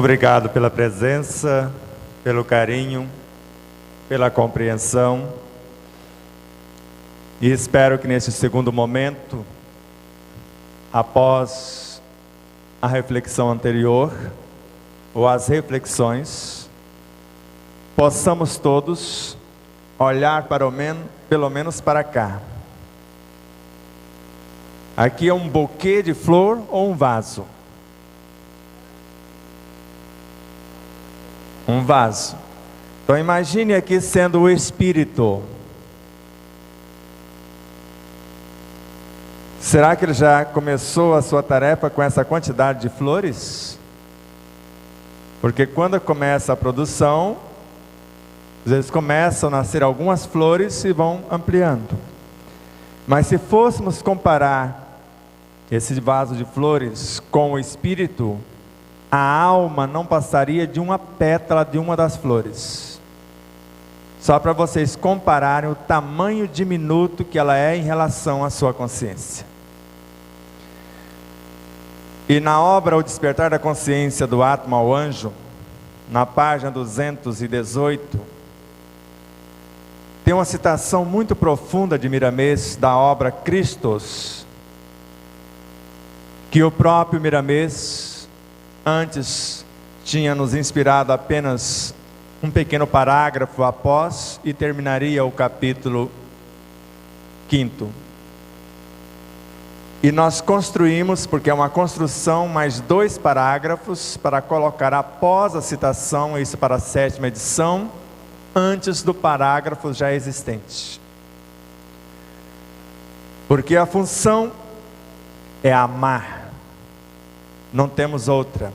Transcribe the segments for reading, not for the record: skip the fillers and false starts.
Obrigado pela presença, pelo carinho, pela compreensão. E espero que nesse segundo momento, após a reflexão anterior, ou as reflexões, possamos todos olhar pelo menos para cá. Aqui é um buquê de flor ou um vaso? Um vaso. Então imagine aqui sendo o Espírito. Será que ele já começou a sua tarefa com essa quantidade de flores? Porque quando começa a produção, às vezes começam a nascer algumas flores e vão ampliando. Mas se fôssemos comparar esse vaso de flores com o Espírito, a alma não passaria de uma pétala de uma das flores. Só para vocês compararem o tamanho diminuto que ela é em relação à sua consciência. E na obra O Despertar da Consciência do Átomo ao Anjo, na página 218, tem uma citação muito profunda de Miramês da obra Christos, que o próprio Miramês antes tinha nos inspirado apenas um pequeno parágrafo após e terminaria o capítulo 5º. E nós construímos, porque é uma construção, mais 2 parágrafos para colocar após a citação, isso para a 7ª edição, antes do parágrafo já existente. Porque a função é amar. Não temos outra.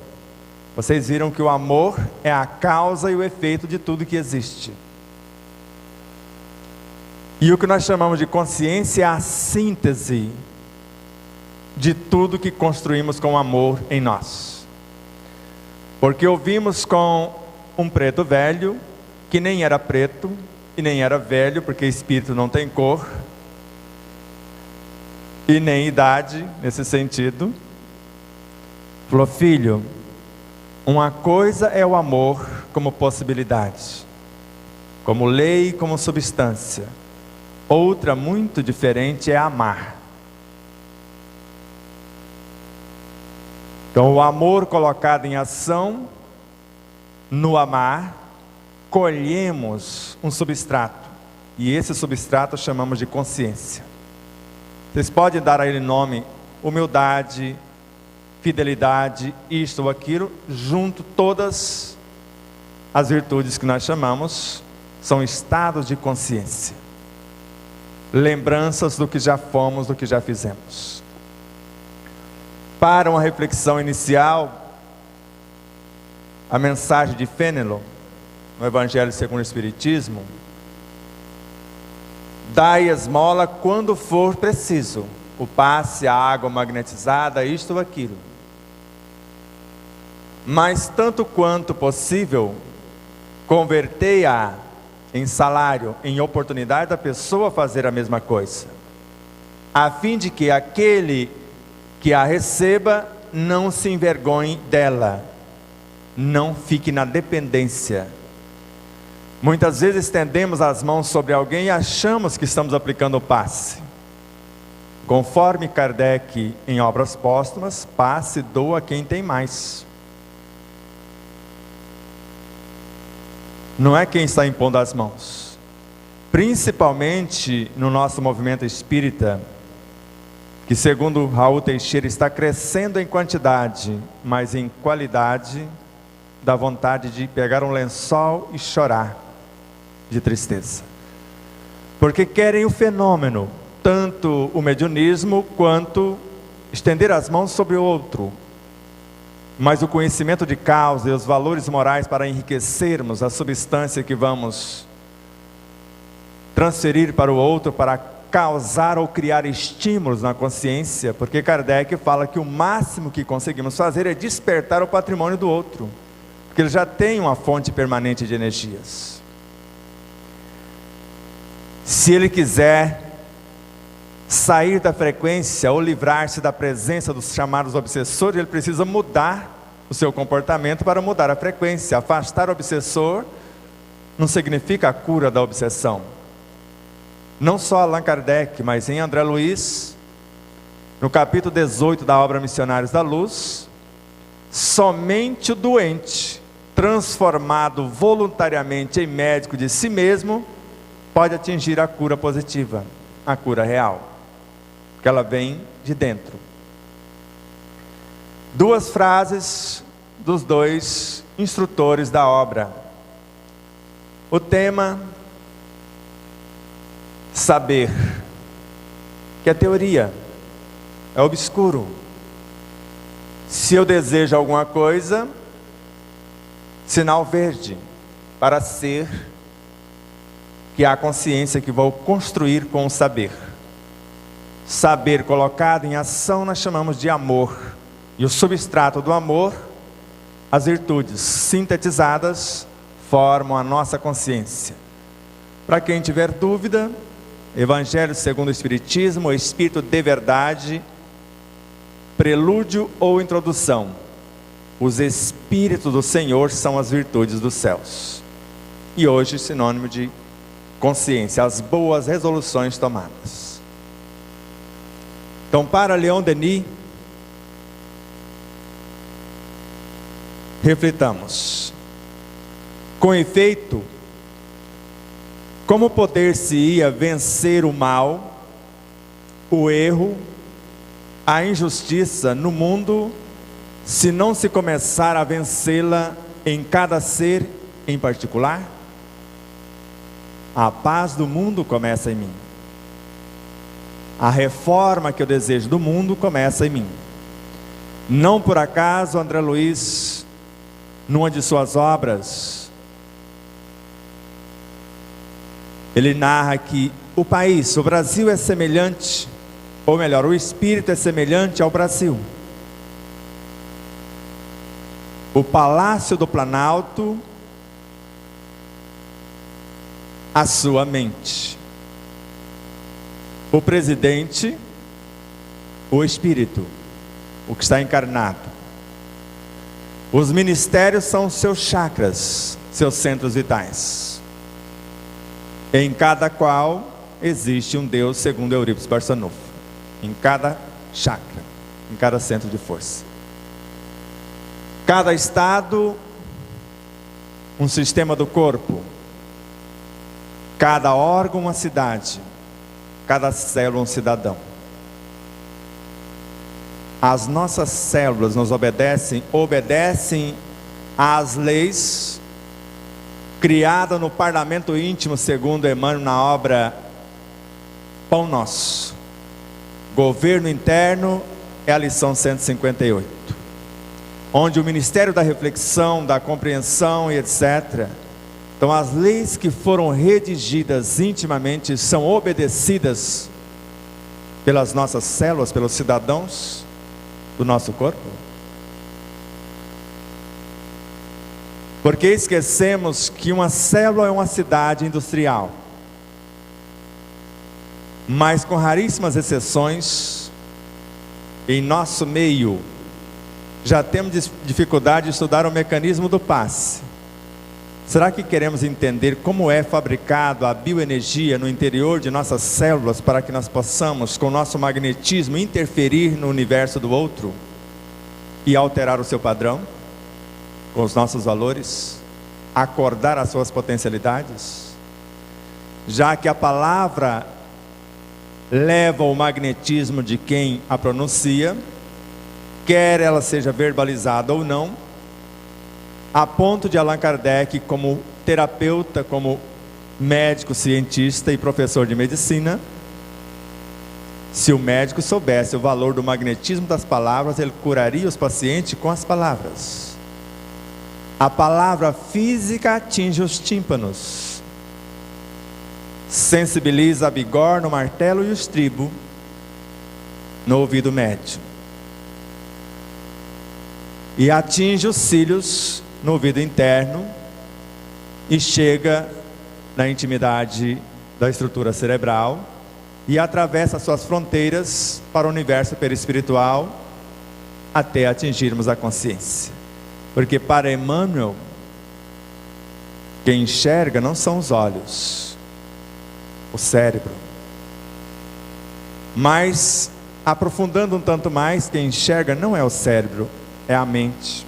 Vocês viram que o amor é a causa e o efeito de tudo que existe. E o que nós chamamos de consciência é a síntese de tudo que construímos com amor em nós. Porque ouvimos com um preto velho, que nem era preto e nem era velho, porque espírito não tem cor e nem idade nesse sentido. Falou: filho, uma coisa é o amor como possibilidade, como lei, como substância. Outra muito diferente é amar. Então o amor colocado em ação, no amar, colhemos um substrato. E esse substrato chamamos de consciência. Vocês podem dar a ele nome: humildade, fidelidade, isto ou aquilo, junto todas as virtudes que nós chamamos, são estados de consciência, lembranças do que já fomos, do que já fizemos. Para uma reflexão inicial, a mensagem de Fenelon, no Evangelho segundo o Espiritismo: dai esmola quando for preciso, o passe, a água magnetizada, isto ou aquilo. Mas tanto quanto possível, convertei-a em salário, em oportunidade da pessoa fazer a mesma coisa, a fim de que aquele que a receba não se envergonhe dela, não fique na dependência. Muitas vezes estendemos as mãos sobre alguém e achamos que estamos aplicando o passe. Conforme Kardec em Obras Póstumas, passe doa quem tem mais. Não é quem está impondo as mãos. Principalmente no nosso movimento espírita, que segundo Raul Teixeira está crescendo em quantidade, mas em qualidade, dá vontade de pegar um lençol e chorar de tristeza. Porque querem o fenômeno, tanto o mediunismo quanto estender as mãos sobre o outro. Mas o conhecimento de causa e os valores morais para enriquecermos a substância que vamos transferir para o outro, para causar ou criar estímulos na consciência, porque Kardec fala que o máximo que conseguimos fazer é despertar o patrimônio do outro, porque ele já tem uma fonte permanente de energias. Se ele quiser sair da frequência ou livrar-se da presença dos chamados obsessores, ele precisa mudar o seu comportamento para mudar a frequência. Afastar o obsessor não significa a cura da obsessão. Não só Allan Kardec, mas em André Luiz, no capítulo 18 da obra Missionários da Luz, somente o doente, transformado voluntariamente em médico de si mesmo, pode atingir a cura positiva, a cura real, porque ela vem de dentro. Duas frases dos dois instrutores da obra. O tema: saber, que é teoria, é obscuro. Se eu desejo alguma coisa, sinal verde para ser, que há consciência que vou construir com o saber. Saber colocado em ação nós chamamos de amor. E o substrato do amor, as virtudes sintetizadas, formam a nossa consciência. Para quem tiver dúvida, Evangelho segundo o Espiritismo, o Espírito de Verdade, prelúdio ou introdução. Os Espíritos do Senhor são as virtudes dos céus. E hoje sinônimo de consciência, as boas resoluções tomadas. Então, para Leon Denis, reflitamos. Com efeito, como poder-se-ia vencer o mal, o erro, a injustiça no mundo, se não se começar a vencê-la em cada ser em particular? A paz do mundo começa em mim. A reforma que eu desejo do mundo começa em mim. Não por acaso André Luiz, numa de suas obras, ele narra que o país, o Brasil é semelhante, ou melhor, o espírito é semelhante ao Brasil. O Palácio do Planalto, a sua mente. O presidente, o espírito, o que está encarnado. Os ministérios são seus chakras, seus centros vitais, em cada qual existe um Deus, segundo Eurípides Barçanufo, em cada chakra, em cada centro de força. Cada estado, um sistema do corpo. Cada órgão, uma cidade. Cada célula, um cidadão. As nossas células nos obedecem às leis criadas no parlamento íntimo, segundo Emmanuel na obra Pão Nosso. Governo interno é a lição 158, onde o Ministério da Reflexão, da Compreensão e etc. Então as leis que foram redigidas intimamente são obedecidas pelas nossas células, pelos cidadãos do nosso corpo. Porque esquecemos que uma célula é uma cidade industrial, mas com raríssimas exceções, em nosso meio já temos dificuldade de estudar o mecanismo do passe. Será que queremos entender como é fabricado a bioenergia no interior de nossas células, para que nós possamos, com o nosso magnetismo, interferir no universo do outro e alterar o seu padrão, com os nossos valores, acordar as suas potencialidades? Já que a palavra leva o magnetismo de quem a pronuncia, quer ela seja verbalizada ou não, a ponto de Allan Kardec, como terapeuta, como médico, cientista e professor de medicina, se o médico soubesse o valor do magnetismo das palavras, ele curaria os pacientes com as palavras. A palavra física atinge os tímpanos, sensibiliza a bigorna, o martelo e o estribo no ouvido médio, e atinge os cílios no ouvido interno e chega na intimidade da estrutura cerebral e atravessa suas fronteiras para o universo perispiritual até atingirmos a consciência. Porque para Emmanuel, quem enxerga não são os olhos, o cérebro. Mas, aprofundando um tanto mais, quem enxerga não é o cérebro, é a mente.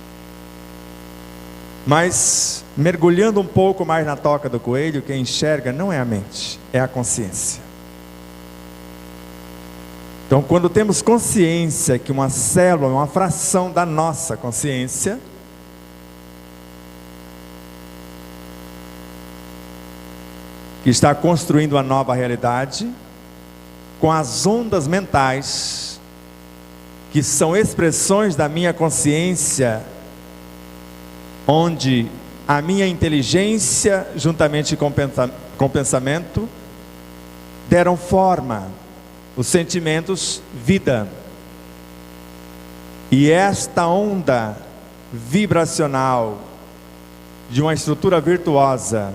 Mas, mergulhando um pouco mais na toca do coelho, quem enxerga não é a mente, é a consciência. Então, quando temos consciência que uma célula é uma fração da nossa consciência, que está construindo uma nova realidade, com as ondas mentais, que são expressões da minha consciência, onde a minha inteligência, juntamente com o pensamento, deram forma, os sentimentos, vida. E esta onda vibracional de uma estrutura virtuosa,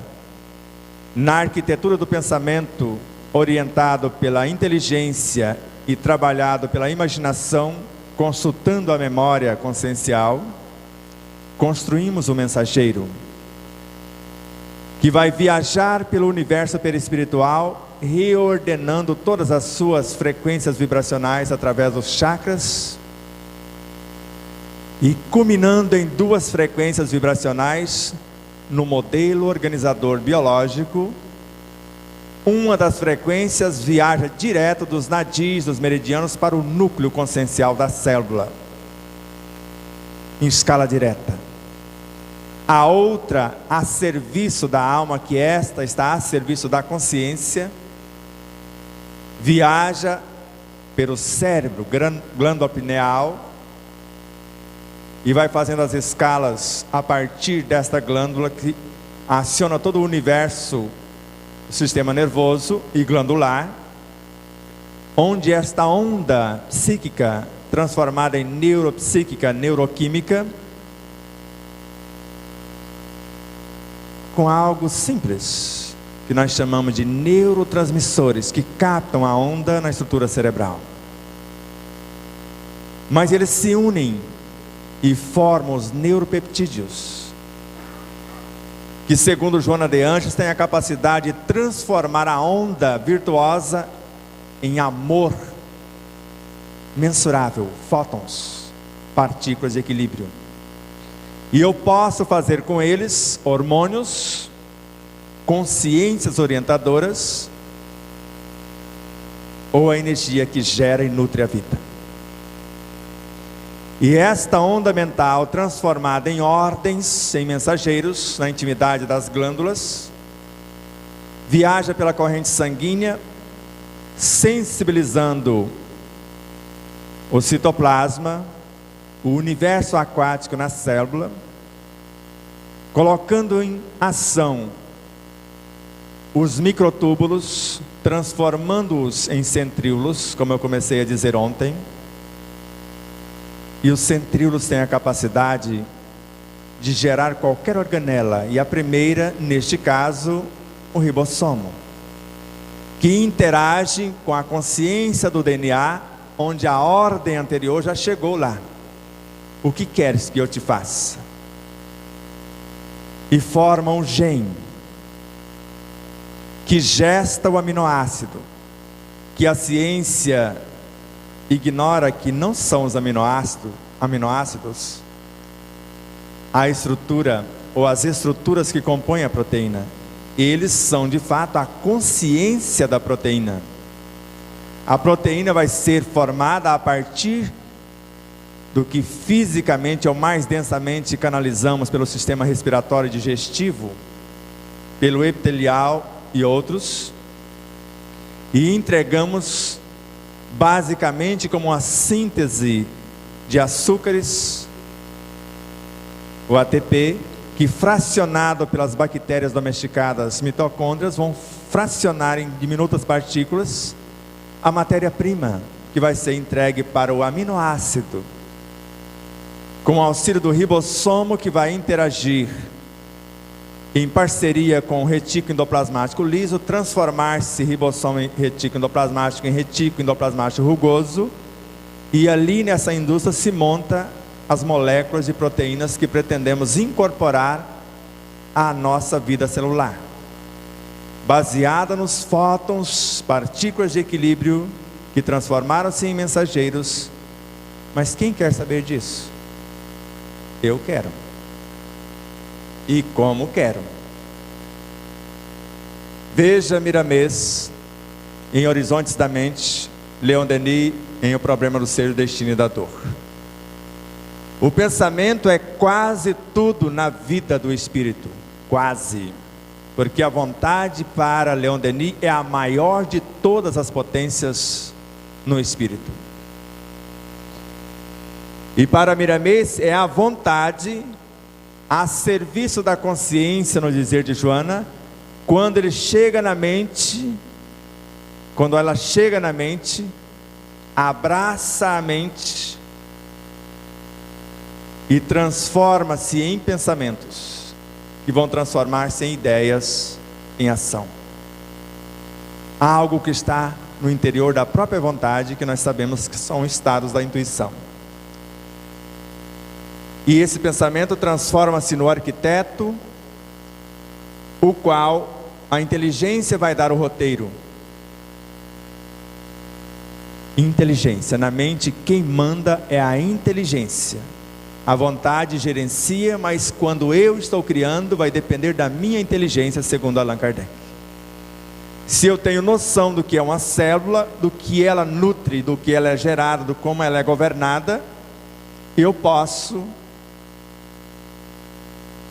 na arquitetura do pensamento, orientado pela inteligência e trabalhado pela imaginação, consultando a memória consciencial, construímos um mensageiro que vai viajar pelo universo perispiritual, reordenando todas as suas frequências vibracionais através dos chakras e culminando em 2 frequências vibracionais no modelo organizador biológico. Uma das frequências viaja direto dos nadis, dos meridianos, para o núcleo consciencial da célula, em escala direta. A outra a serviço da alma, que esta está a serviço da consciência, viaja pelo cérebro, glândula pineal, e vai fazendo as escalas a partir desta glândula, que aciona todo o universo, o sistema nervoso e glandular, onde esta onda psíquica, transformada em neuropsíquica, neuroquímica, com algo simples, que nós chamamos de neurotransmissores, que captam a onda na estrutura cerebral. Mas eles se unem e formam os neuropeptídeos, que, segundo Joana de Anjos, tem a capacidade de transformar a onda virtuosa em amor mensurável, fótons, partículas de equilíbrio. E eu posso fazer com eles hormônios, consciências orientadoras, ou a energia que gera e nutre a vida. E esta onda mental, transformada em ordens, em mensageiros, na intimidade das glândulas, viaja pela corrente sanguínea, sensibilizando o citoplasma, o universo aquático na célula, colocando em ação os microtúbulos, transformando-os em centríolos, como eu comecei a dizer ontem. E os centríolos têm a capacidade de gerar qualquer organela, e a primeira, neste caso, o ribossomo, que interage com a consciência do DNA, onde a ordem anterior já chegou lá. O que queres que eu te faça? E forma um gene que gesta o aminoácido, que a ciência ignora que não são os aminoácidos, a estrutura ou as estruturas que compõem a proteína. Eles são de fato a consciência da proteína. A proteína vai ser formada a partir do que fisicamente ou mais densamente canalizamos pelo sistema respiratório e digestivo, pelo epitelial e outros, e entregamos basicamente como uma síntese de açúcares, o ATP, que, fracionado pelas bactérias domesticadas mitocôndrias, vão fracionar em diminutas partículas a matéria-prima, que vai ser entregue para o aminoácido, com o auxílio do ribossomo, que vai interagir em parceria com o retículo endoplasmático liso, transformar-se ribossomo em retículo endoplasmático em retículo endoplasmático rugoso, e ali nessa indústria se monta as moléculas de proteínas que pretendemos incorporar à nossa vida celular, baseada nos fótons, partículas de equilíbrio que transformaram-se em mensageiros. Mas quem quer saber disso? Eu quero. E como quero. Veja Miramês em Horizontes da Mente, Leon Denis em O Problema do Ser, o Destino e da Dor. O pensamento é quase tudo na vida do espírito, quase, porque a vontade para Leon Denis é a maior de todas as potências no espírito. E para Miramês é a vontade a serviço da consciência, no dizer de Joana, quando ele chega na mente, quando ela chega na mente, abraça a mente e transforma-se em pensamentos, que vão transformar-se em ideias, em ação. Algo que está no interior da própria vontade, que nós sabemos que são estados da intuição. E esse pensamento transforma-se no arquiteto, o qual a inteligência vai dar o roteiro. Inteligência, na mente quem manda é a inteligência. A vontade gerencia, mas quando eu estou criando, vai depender da minha inteligência, segundo Allan Kardec. Se eu tenho noção do que é uma célula, do que ela nutre, do que ela é gerada, do como ela é governada, eu posso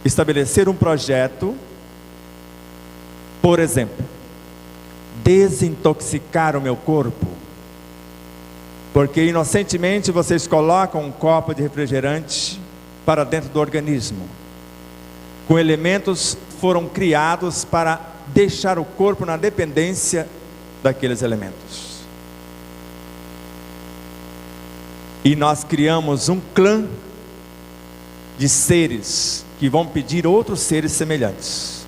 estabelecer um projeto, por exemplo, desintoxicar o meu corpo, porque inocentemente vocês colocam um copo de refrigerante para dentro do organismo, com elementos que foram criados para deixar o corpo na dependência daqueles elementos. E nós criamos um clã de seres que vão pedir outros seres semelhantes,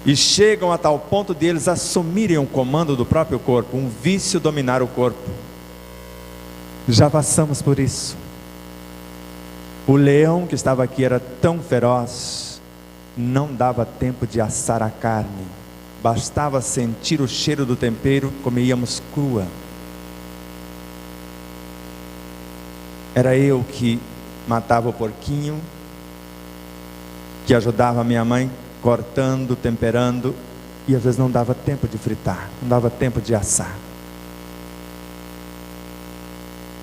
e chegam a tal ponto de eles assumirem o comando do próprio corpo, um vício dominar o corpo. Já passamos por isso. O leão que estava aqui era tão feroz, não dava tempo de assar a carne, bastava sentir o cheiro do tempero, comíamos crua. Era eu que matava o porquinho, que ajudava a minha mãe cortando, temperando, e às vezes não dava tempo de fritar, não dava tempo de assar.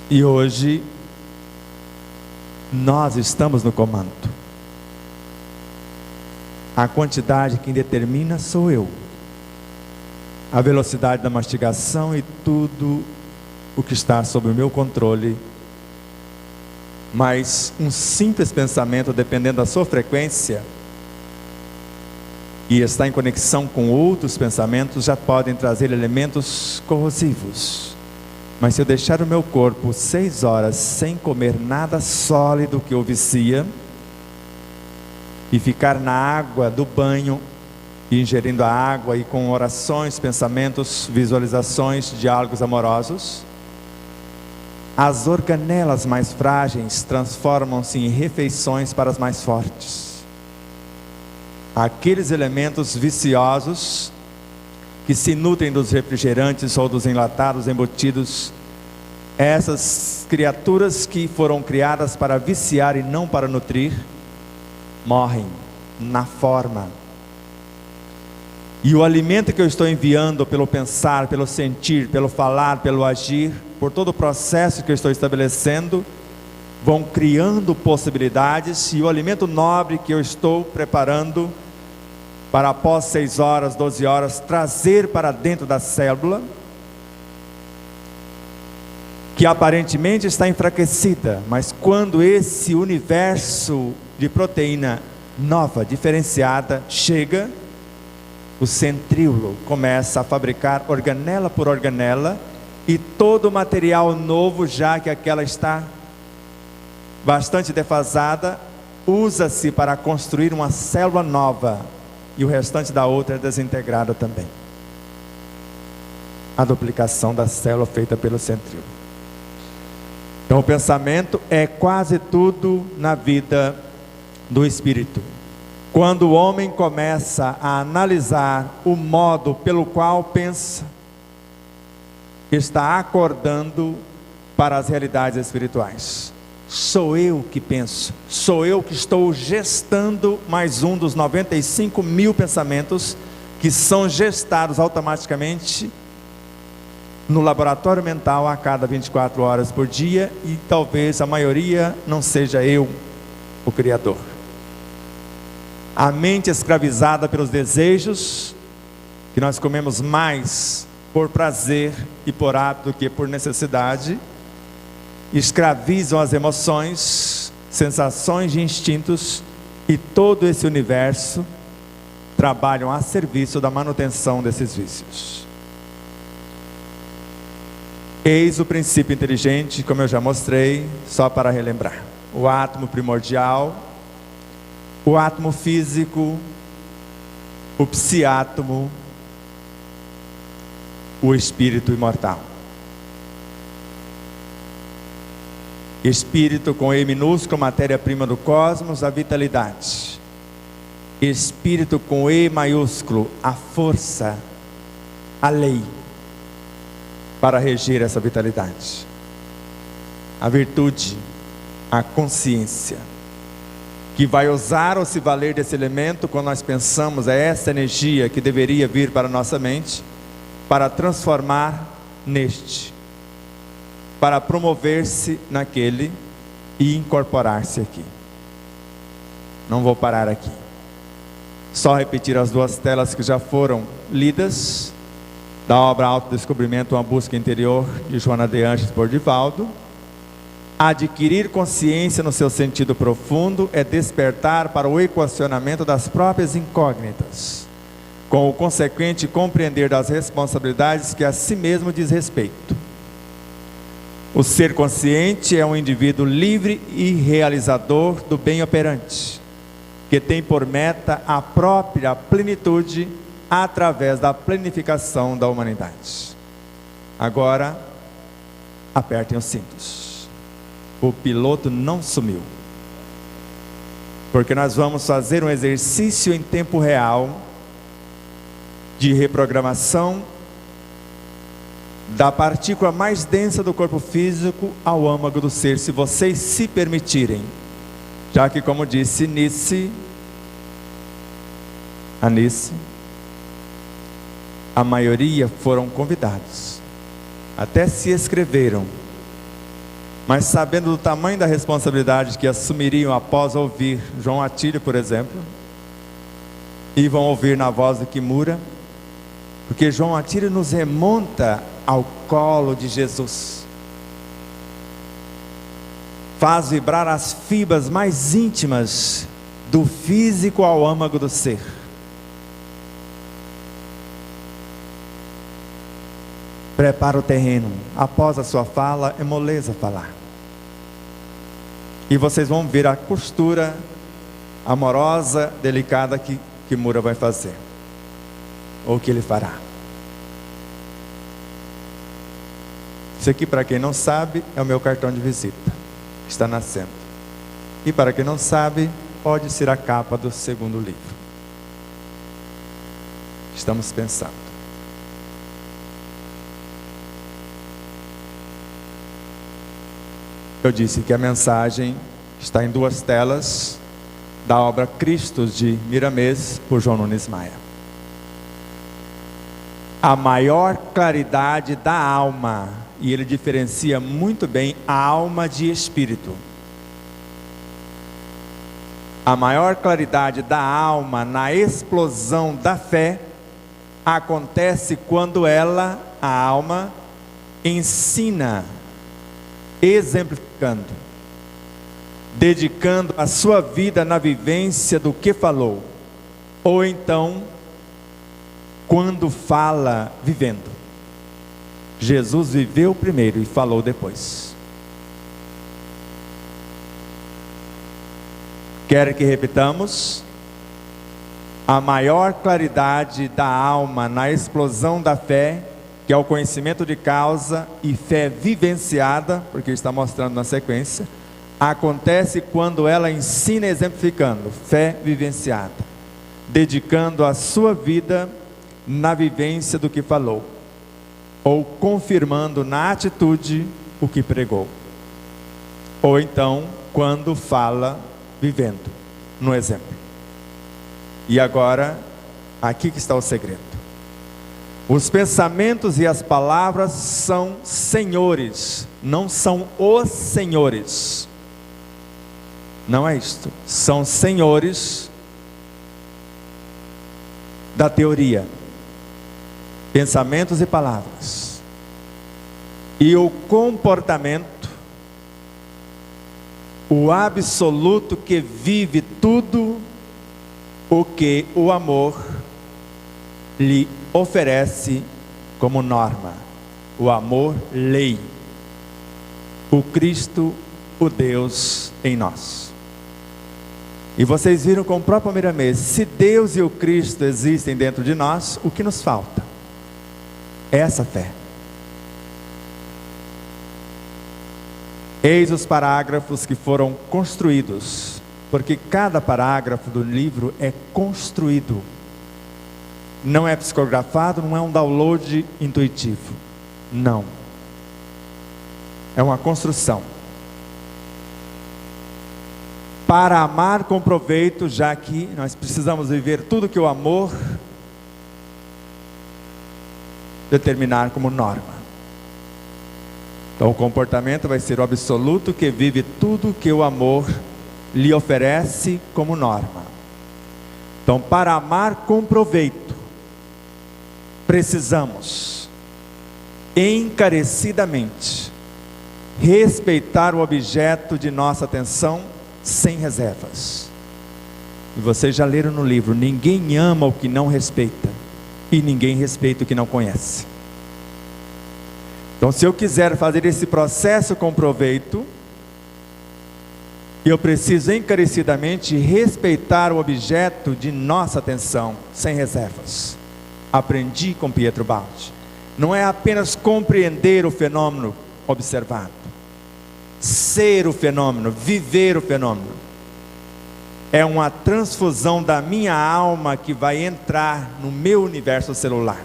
E hoje nós estamos no comando. A quantidade quem determina sou eu, a velocidade da mastigação e tudo o que está sob o meu controle. Mas um simples pensamento, dependendo da sua frequência, e está em conexão com outros pensamentos, já podem trazer elementos corrosivos. Mas se eu deixar o meu corpo 6 horas sem comer nada sólido que o vicia, e ficar na água do banho, e ingerindo a água e com orações, pensamentos, visualizações, diálogos amorosos, as organelas mais frágeis transformam-se em refeições para as mais fortes. Aqueles elementos viciosos que se nutrem dos refrigerantes ou dos enlatados embutidos, essas criaturas que foram criadas para viciar e não para nutrir, morrem na forma. E o alimento que eu estou enviando pelo pensar, pelo sentir, pelo falar, pelo agir, por todo o processo que eu estou estabelecendo, vão criando possibilidades, e o alimento nobre que eu estou preparando para após 6 horas, 12 horas, trazer para dentro da célula, que aparentemente está enfraquecida, mas quando esse universo de proteína nova, diferenciada, chega, o centríolo começa a fabricar organela por organela, e todo o material novo, já que aquela está bastante defasada, usa-se para construir uma célula nova, e o restante da outra é desintegrada também. A duplicação da célula feita pelo centríolo. Então o pensamento é quase tudo na vida do espírito. Quando o homem começa a analisar o modo pelo qual pensa, está acordando para as realidades espirituais. Sou eu que penso, sou eu que estou gestando mais um dos 95 mil pensamentos que são gestados automaticamente no laboratório mental a cada 24 horas por dia, e talvez a maioria não seja eu o criador. A mente escravizada pelos desejos, que nós comemos mais por prazer e por hábito do que por necessidade, escravizam as emoções, sensações e instintos, e todo esse universo trabalham a serviço da manutenção desses vícios. Eis o princípio inteligente, como eu já mostrei, só para relembrar: o átomo primordial, o átomo físico, o psiátomo, o espírito imortal. Espírito com E minúsculo, matéria-prima do cosmos, a vitalidade. Espírito com E maiúsculo, a força, a lei, para reger essa vitalidade. A virtude, a consciência, que vai usar ou se valer desse elemento quando nós pensamos, é essa energia que deveria vir para a nossa mente, para transformar neste, para promover-se naquele e incorporar-se aqui. Não vou parar aqui, só repetir as duas telas que já foram lidas, da obra Autodescobrimento, uma busca interior, de Joana de Ângeles por Divaldo. Adquirir consciência no seu sentido profundo é despertar para o equacionamento das próprias incógnitas, com o consequente compreender das responsabilidades que a si mesmo diz respeito. O ser consciente é um indivíduo livre e realizador do bem operante, que tem por meta a própria plenitude através da planificação da humanidade. Agora, apertem os cintos. O piloto não sumiu, porque nós vamos fazer um exercício em tempo real de reprogramação da partícula mais densa do corpo físico ao âmago do ser, se vocês se permitirem, já que, como disse Anice, a maioria foram convidados, até se inscreveram, mas sabendo do tamanho da responsabilidade que assumiriam após ouvir João Atílio, por exemplo, e vão ouvir na voz do Kimura, porque João Atílio nos remonta ao colo de Jesus, faz vibrar as fibras mais íntimas do físico ao âmago do ser. Prepara o terreno. Após a sua fala, é moleza falar. E vocês vão ver a costura amorosa, delicada que Kimura vai fazer, ou que ele fará. Isso aqui, para quem não sabe, é o meu cartão de visita, que está nascendo. E para quem não sabe, pode ser a capa do segundo livro. Estamos pensando. Eu disse que a mensagem está em duas telas, da obra Cristos de Miramês, por João Nunes Maia. A maior claridade da alma, e ele diferencia muito bem a alma de espírito. A maior claridade da alma na explosão da fé acontece quando ela, a alma, ensina, exemplificando, dedicando a sua vida na vivência do que falou, ou então, quando fala, vivendo. Jesus viveu primeiro e falou depois. Quer que repitamos? A maior claridade da alma na explosão da fé que é o conhecimento de causa e fé vivenciada, porque está mostrando na sequência, acontece quando ela ensina exemplificando, fé vivenciada, dedicando a sua vida na vivência do que falou, ou confirmando na atitude o que pregou, ou então quando fala vivendo no exemplo. E agora, aqui que está o segredo. Os pensamentos e as palavras são senhores, não são os senhores. Não é isto. São senhores da teoria. Pensamentos e palavras. E o comportamento, o absoluto que vive tudo o que o amor lhe oferece como norma. O amor, lei. O Cristo, o Deus em nós. E vocês viram com o próprio Miramês, se Deus e o Cristo existem dentro de nós, o que nos falta? É essa fé. Eis os parágrafos que foram construídos, porque cada parágrafo do livro é construído. Não é psicografado, não é um download intuitivo. Não. É uma construção. Para amar com proveito, já que nós precisamos viver tudo que o amor determinar como norma. Então o comportamento vai ser o absoluto que vive tudo que o amor lhe oferece como norma. Então, para amar com proveito, precisamos encarecidamente respeitar o objeto de nossa atenção sem reservas. E vocês já leram no livro, ninguém ama o que não respeita, e ninguém respeita o que não conhece. Então, se eu quiser fazer esse processo com proveito, eu preciso encarecidamente respeitar o objeto de nossa atenção, sem reservas. Aprendi com Pietro Baldi. Não é apenas compreender o fenômeno observado, ser o fenômeno, viver o fenômeno. É uma transfusão da minha alma que vai entrar no meu universo celular.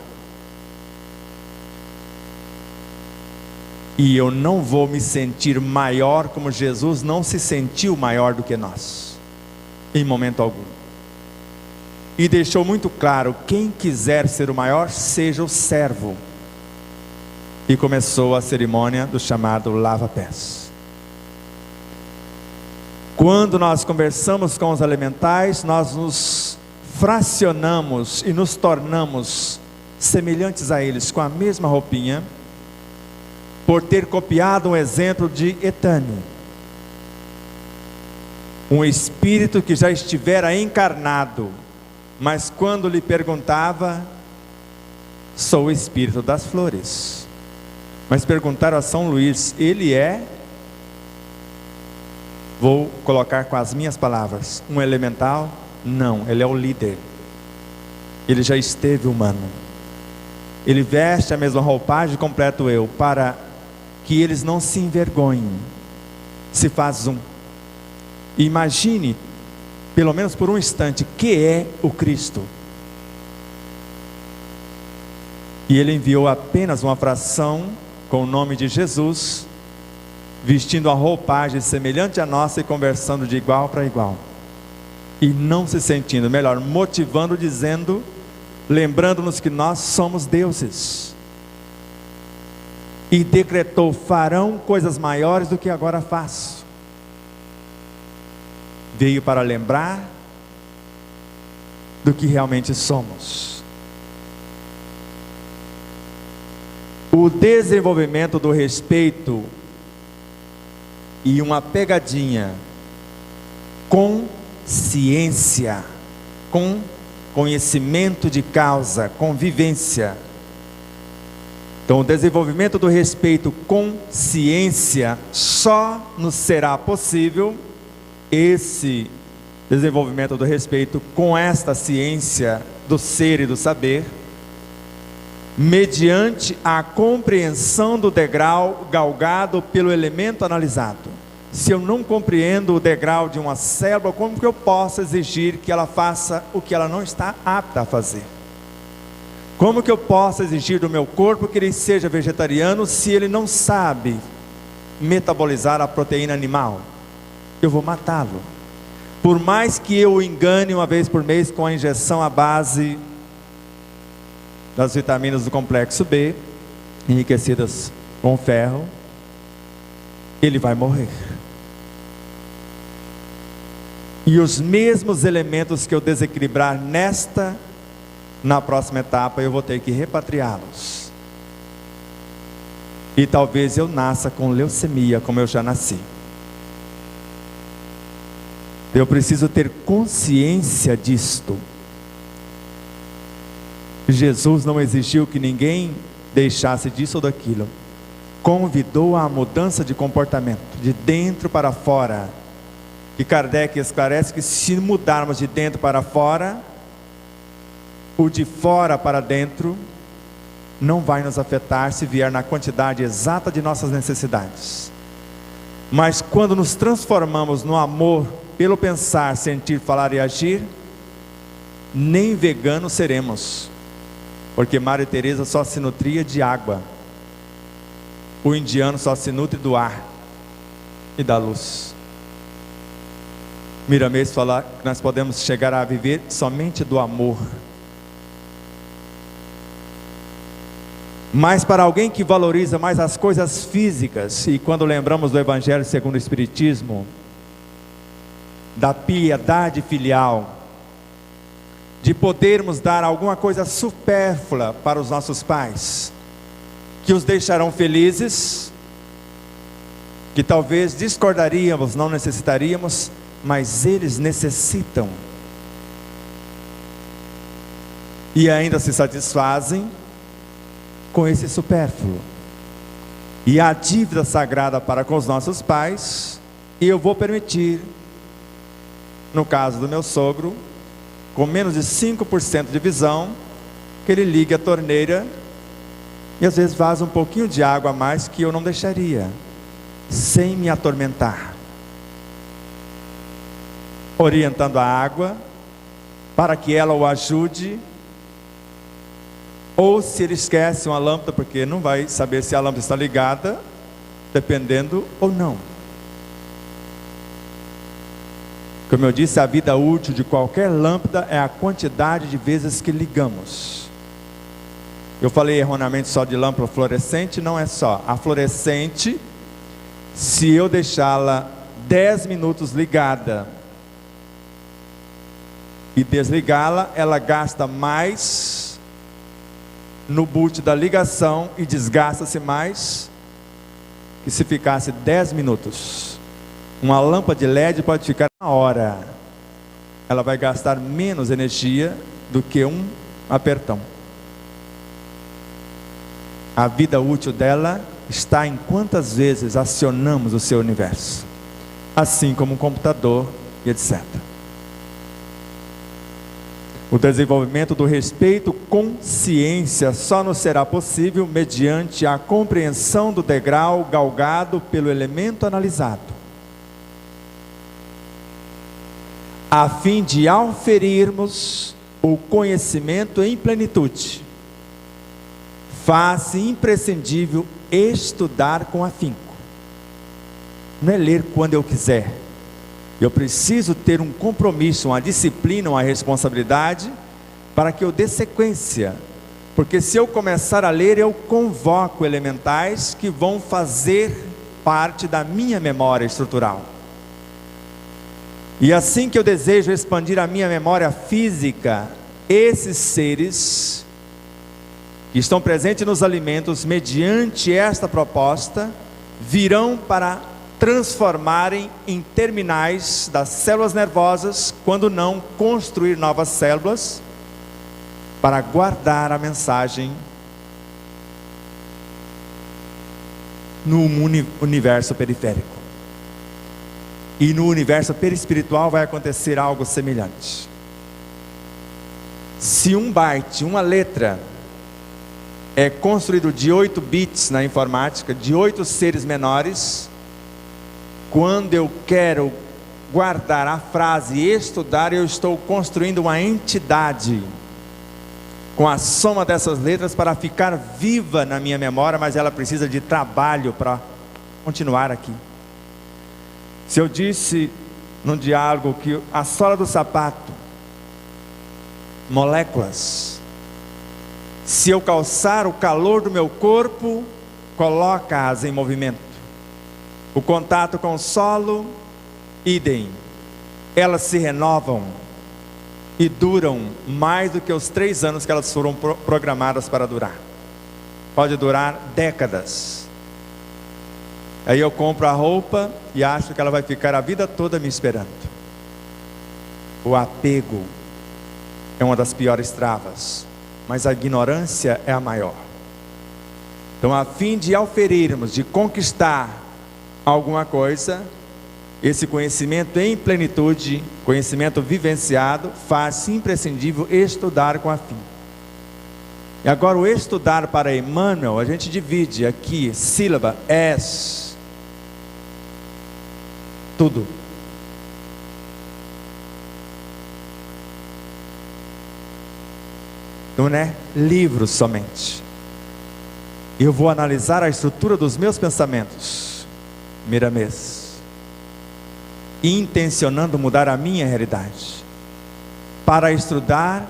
E eu não vou me sentir maior como Jesus não se sentiu maior do que nós, em momento algum. E deixou muito claro, quem quiser ser o maior, seja o servo. E começou a cerimônia do chamado lava-pés. Quando nós conversamos com os elementais, nós nos fracionamos e nos tornamos semelhantes a eles, com a mesma roupinha, por ter copiado um exemplo de Etânio, um espírito que já estivera encarnado, mas quando lhe perguntava, sou o espírito das flores. Mas perguntaram a São Luís, ele é, vou colocar com as minhas palavras, um elemental? Não, ele é o líder. Ele já esteve humano. Ele veste a mesma roupagem, completo eu, para que eles não se envergonhem. Se faz um. Imagine, pelo menos por um instante, que é o Cristo. E ele enviou apenas uma fração com o nome de Jesus, vestindo a roupagem semelhante à nossa e conversando de igual para igual. E não se sentindo, melhor, motivando, dizendo, lembrando-nos que nós somos deuses. E decretou, farão coisas maiores do que agora faço. Veio para lembrar do que realmente somos. O desenvolvimento do respeito e uma pegadinha com ciência, com conhecimento de causa, convivência. Então, o desenvolvimento do respeito com ciência só nos será possível, esse desenvolvimento do respeito com esta ciência do ser e do saber, mediante a compreensão do degrau galgado pelo elemento analisado. Se eu não compreendo o degrau de uma célula, como que eu posso exigir que ela faça o que ela não está apta a fazer? Como que eu posso exigir do meu corpo que ele seja vegetariano se ele não sabe metabolizar a proteína animal? Eu vou matá-lo. Por mais que eu o engane uma vez por mês com a injeção à base das vitaminas do complexo B, enriquecidas com ferro, ele vai morrer. E os mesmos elementos que eu desequilibrar na próxima etapa, eu vou ter que repatriá-los. E talvez eu nasça com leucemia, como eu já nasci. Eu preciso ter consciência disto. Jesus não exigiu que ninguém deixasse disso ou daquilo. Convidou à mudança de comportamento, de dentro para fora. E Kardec esclarece que se mudarmos de dentro para fora, o de fora para dentro não vai nos afetar se vier na quantidade exata de nossas necessidades. Mas quando nos transformamos no amor, pelo pensar, sentir, falar e agir, nem veganos seremos, porque Maria Teresa só se nutria de água, o indiano só se nutre do ar e da luz. Miramês fala que nós podemos chegar a viver somente do amor. Mas para alguém que valoriza mais as coisas físicas, e quando lembramos do Evangelho segundo o Espiritismo, da piedade filial, de podermos dar alguma coisa supérflua para os nossos pais, que os deixarão felizes, que talvez discordaríamos, não necessitaríamos, mas eles necessitam, e ainda se satisfazem com esse supérfluo. E a dívida sagrada para com os nossos pais, e eu vou permitir, no caso do meu sogro, com menos de 5% de visão, que ele ligue a torneira, e às vezes vaza um pouquinho de água a mais que eu não deixaria, sem me atormentar, orientando a água, para que ela o ajude. Ou se ele esquece uma lâmpada, porque não vai saber se a lâmpada está ligada, dependendo ou não. Como eu disse, a vida útil de qualquer lâmpada é a quantidade de vezes que ligamos. Eu falei erroneamente só de lâmpada fluorescente, não é só. A fluorescente, se eu deixá-la 10 minutos ligada e desligá-la, ela gasta mais no boot da ligação e desgasta-se mais que se ficasse 10 minutos. Uma lâmpada de LED pode ficar uma hora, ela vai gastar menos energia do que um apertão. A vida útil dela está em quantas vezes acionamos o seu universo, assim como um computador e etc. O desenvolvimento do respeito consciência só nos será possível mediante a compreensão do degrau galgado pelo elemento analisado, a fim de auferirmos o conhecimento em plenitude. Faz-se imprescindível estudar com afinco. Não é ler quando eu quiser. Eu preciso ter um compromisso, uma disciplina, uma responsabilidade, para que eu dê sequência. Porque se eu começar a ler, eu convoco elementais que vão fazer parte da minha memória estrutural. E assim que eu desejo expandir a minha memória física, esses seres que estão presentes nos alimentos, mediante esta proposta, virão para transformarem em terminais das células nervosas, quando não construir novas células, para guardar a mensagem no universo periférico. E no universo perispiritual vai acontecer algo semelhante. Se um byte, uma letra, é construído de 8 bits na informática, de 8 seres menores. Quando eu quero guardar a frase estudar, eu estou construindo uma entidade com a soma dessas letras para ficar viva na minha memória, mas ela precisa de trabalho para continuar aqui. Se eu disse num diálogo que a sola do sapato, moléculas, se eu calçar, o calor do meu corpo coloca-as em movimento. O contato com o solo, idem, elas se renovam e duram mais do que os 3 anos que elas foram programadas para durar. Pode durar décadas. Aí eu compro a roupa e acho que ela vai ficar a vida toda me esperando. O apego é uma das piores travas, mas a ignorância é a maior. Então, a fim de auferirmos, de conquistar alguma coisa, esse conhecimento em plenitude, conhecimento vivenciado, faz imprescindível estudar com afinco. E agora o estudar para Emmanuel, a gente divide aqui, sílaba, tudo. Não é livros somente. Eu vou analisar a estrutura dos meus pensamentos, Miramês, intencionando mudar a minha realidade. Para estudar,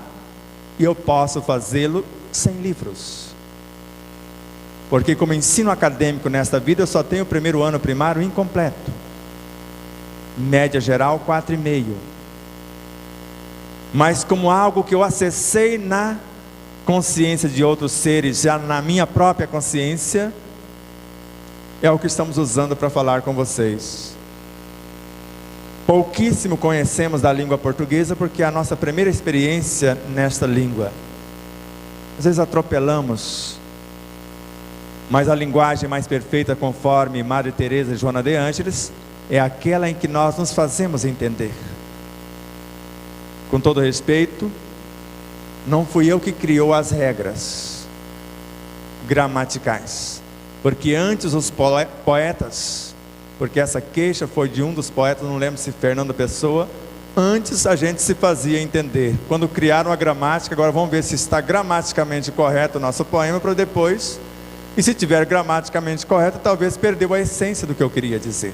eu posso fazê-lo sem livros, porque como ensino acadêmico nesta vida, eu só tenho o primeiro ano primário incompleto, média geral 4,5, mas como algo que eu acessei na consciência de outros seres, já na minha própria consciência, é o que estamos usando para falar com vocês. Pouquíssimo conhecemos da língua portuguesa, porque é a nossa primeira experiência nesta língua. Às vezes atropelamos, mas a linguagem mais perfeita, conforme Madre Teresa e Joana de Ângeles, é aquela em que nós nos fazemos entender. Com todo respeito, não fui eu que criou as regras gramaticais, porque antes os poetas, porque essa queixa foi de um dos poetas, não lembro se Fernando Pessoa, antes a gente se fazia entender. Quando criaram a gramática, agora vamos ver se está gramaticamente correto o nosso poema, para depois, e se tiver gramaticamente correto, talvez perdeu a essência do que eu queria dizer.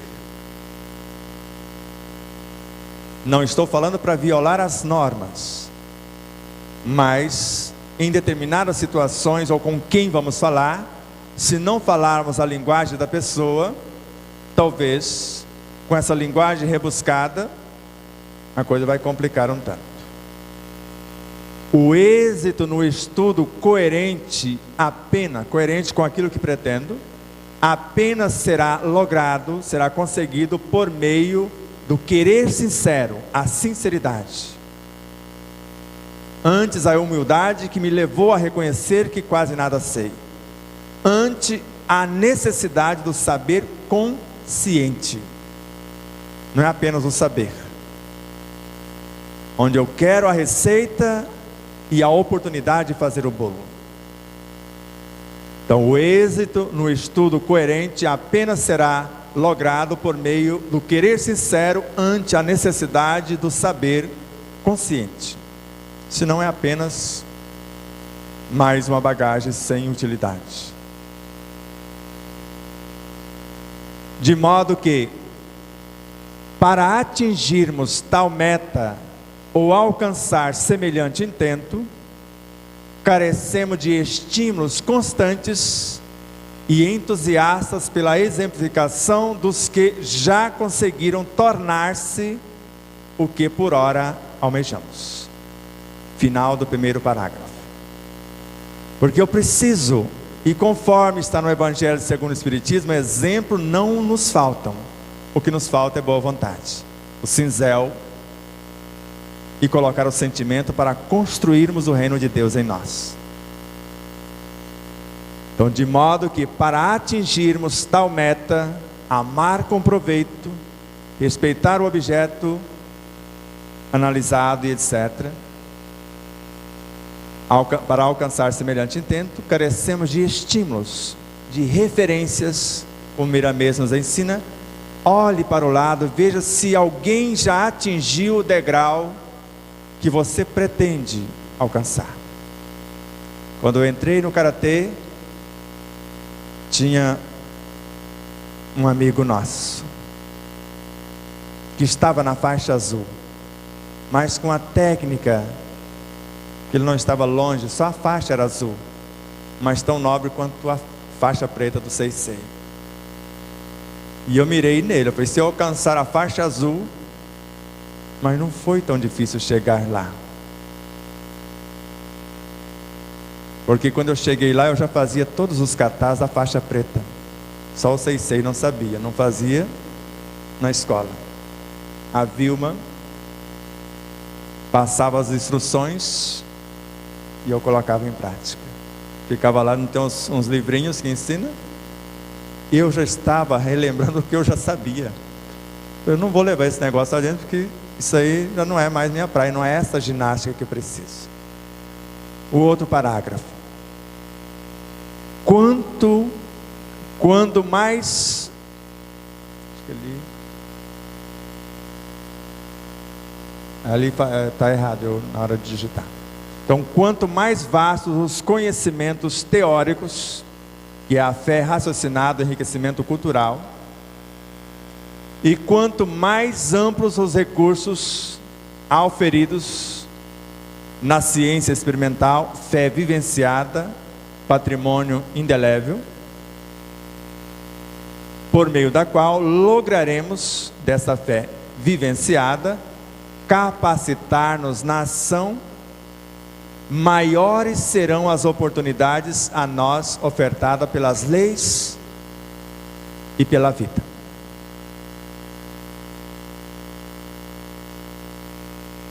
Não estou falando para violar as normas, mas em determinadas situações, ou com quem vamos falar, se não falarmos a linguagem da pessoa, talvez com essa linguagem rebuscada, a coisa vai complicar um tanto. O êxito no estudo coerente com aquilo que pretendo, apenas será logrado, será conseguido por meio do querer sincero, a sinceridade. Antes a humildade que me levou a reconhecer que quase nada sei. Ante a necessidade do saber consciente. Não é apenas o saber. Onde eu quero a receita e a oportunidade de fazer o bolo. Então o êxito no estudo coerente apenas será logrado por meio do querer sincero ante a necessidade do saber consciente. Se não é apenas mais uma bagagem sem utilidade. De modo que, para atingirmos tal meta, ou alcançar semelhante intento, carecemos de estímulos constantes e entusiastas pela exemplificação dos que já conseguiram tornar-se o que por ora almejamos. Final do primeiro parágrafo. Porque eu preciso, e conforme está no Evangelho segundo o Espiritismo, exemplo não nos faltam. O que nos falta é boa vontade, o cinzel, e colocar o sentimento para construirmos o reino de Deus em nós. Então, de modo que para atingirmos tal meta, amar com proveito, respeitar o objeto analisado e etc., Para alcançar semelhante intento, carecemos de estímulos, de referências, como Miramês nos ensina. Olhe para o lado, veja se alguém já atingiu o degrau que você pretende alcançar. Quando eu entrei no karatê, tinha um amigo nosso que estava na faixa azul, mas com a técnica que ele não estava longe, só a faixa era azul, mas tão nobre quanto a faixa preta do Seisei. E eu mirei nele, eu falei, se eu alcançar a faixa azul, mas não foi tão difícil chegar lá. Porque quando eu cheguei lá, eu já fazia todos os katas da faixa preta. Só o Seisei não sabia, não fazia na escola. A Vilma passava as instruções e eu colocava em prática. Ficava lá, não tem uns livrinhos que ensina? Eu já estava relembrando o que eu já sabia. Eu não vou levar esse negócio adiante, porque isso aí já não é mais minha praia, não é essa ginástica que eu preciso. O outro parágrafo. Quando mais... Acho que ali está errado, na hora de digitar. Então, quanto mais vastos os conhecimentos teóricos, que é a fé raciocinada, enriquecimento cultural, e quanto mais amplos os recursos auferidos na ciência experimental, fé vivenciada, patrimônio indelével, por meio da qual lograremos, dessa fé vivenciada, capacitar-nos na ação, maiores serão as oportunidades a nós ofertadas pelas leis e pela vida.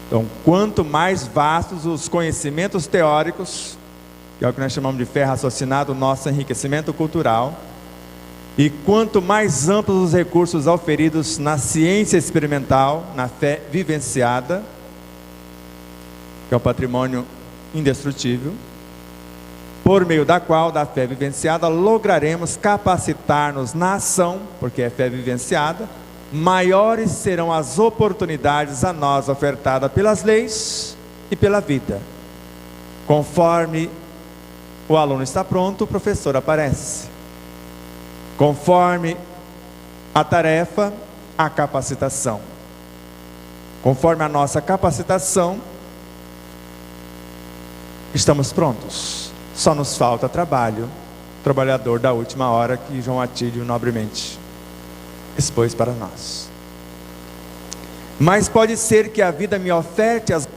Então, quanto mais vastos os conhecimentos teóricos, que é o que nós chamamos de fé raciocinada, o nosso enriquecimento cultural, e quanto mais amplos os recursos auferidos na ciência experimental, na fé vivenciada, que é o patrimônio indestrutível, por meio da qual, da fé vivenciada, lograremos capacitar-nos na ação, porque é fé vivenciada, maiores serão as oportunidades a nós ofertadas pelas leis e pela vida. Conforme o aluno está pronto, o professor aparece. Conforme a tarefa, a capacitação. Conforme a nossa capacitação, estamos prontos. Só nos falta trabalho. Trabalhador da última hora que João Atílio nobremente expôs para nós. Mas pode ser que a vida me oferte as...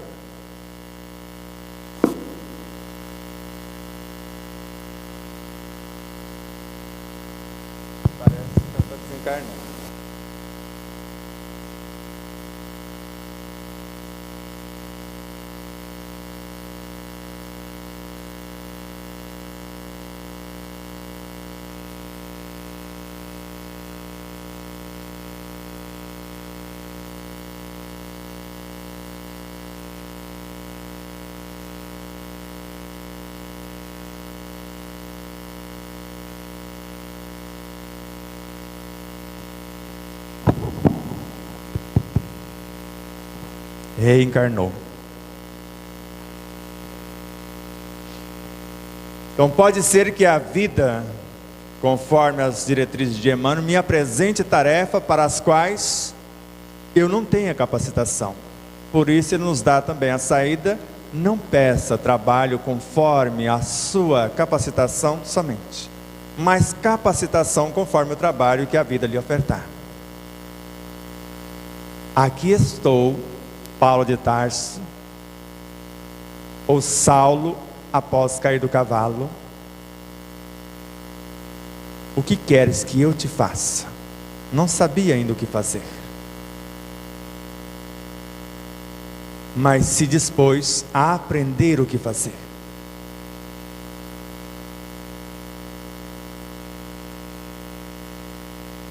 Parece que está desencarnando. Reencarnou. Então pode ser que a vida, conforme as diretrizes de Emmanuel, me apresente tarefa para as quais eu não tenho capacitação. Por isso ele nos dá também a saída: não peça trabalho conforme a sua capacitação somente, mas capacitação conforme o trabalho que a vida lhe ofertar. Aqui estou, Paulo de Tarso, ou Saulo após cair do cavalo. O que queres que eu te faça? Não sabia ainda o que fazer, mas se dispôs a aprender o que fazer.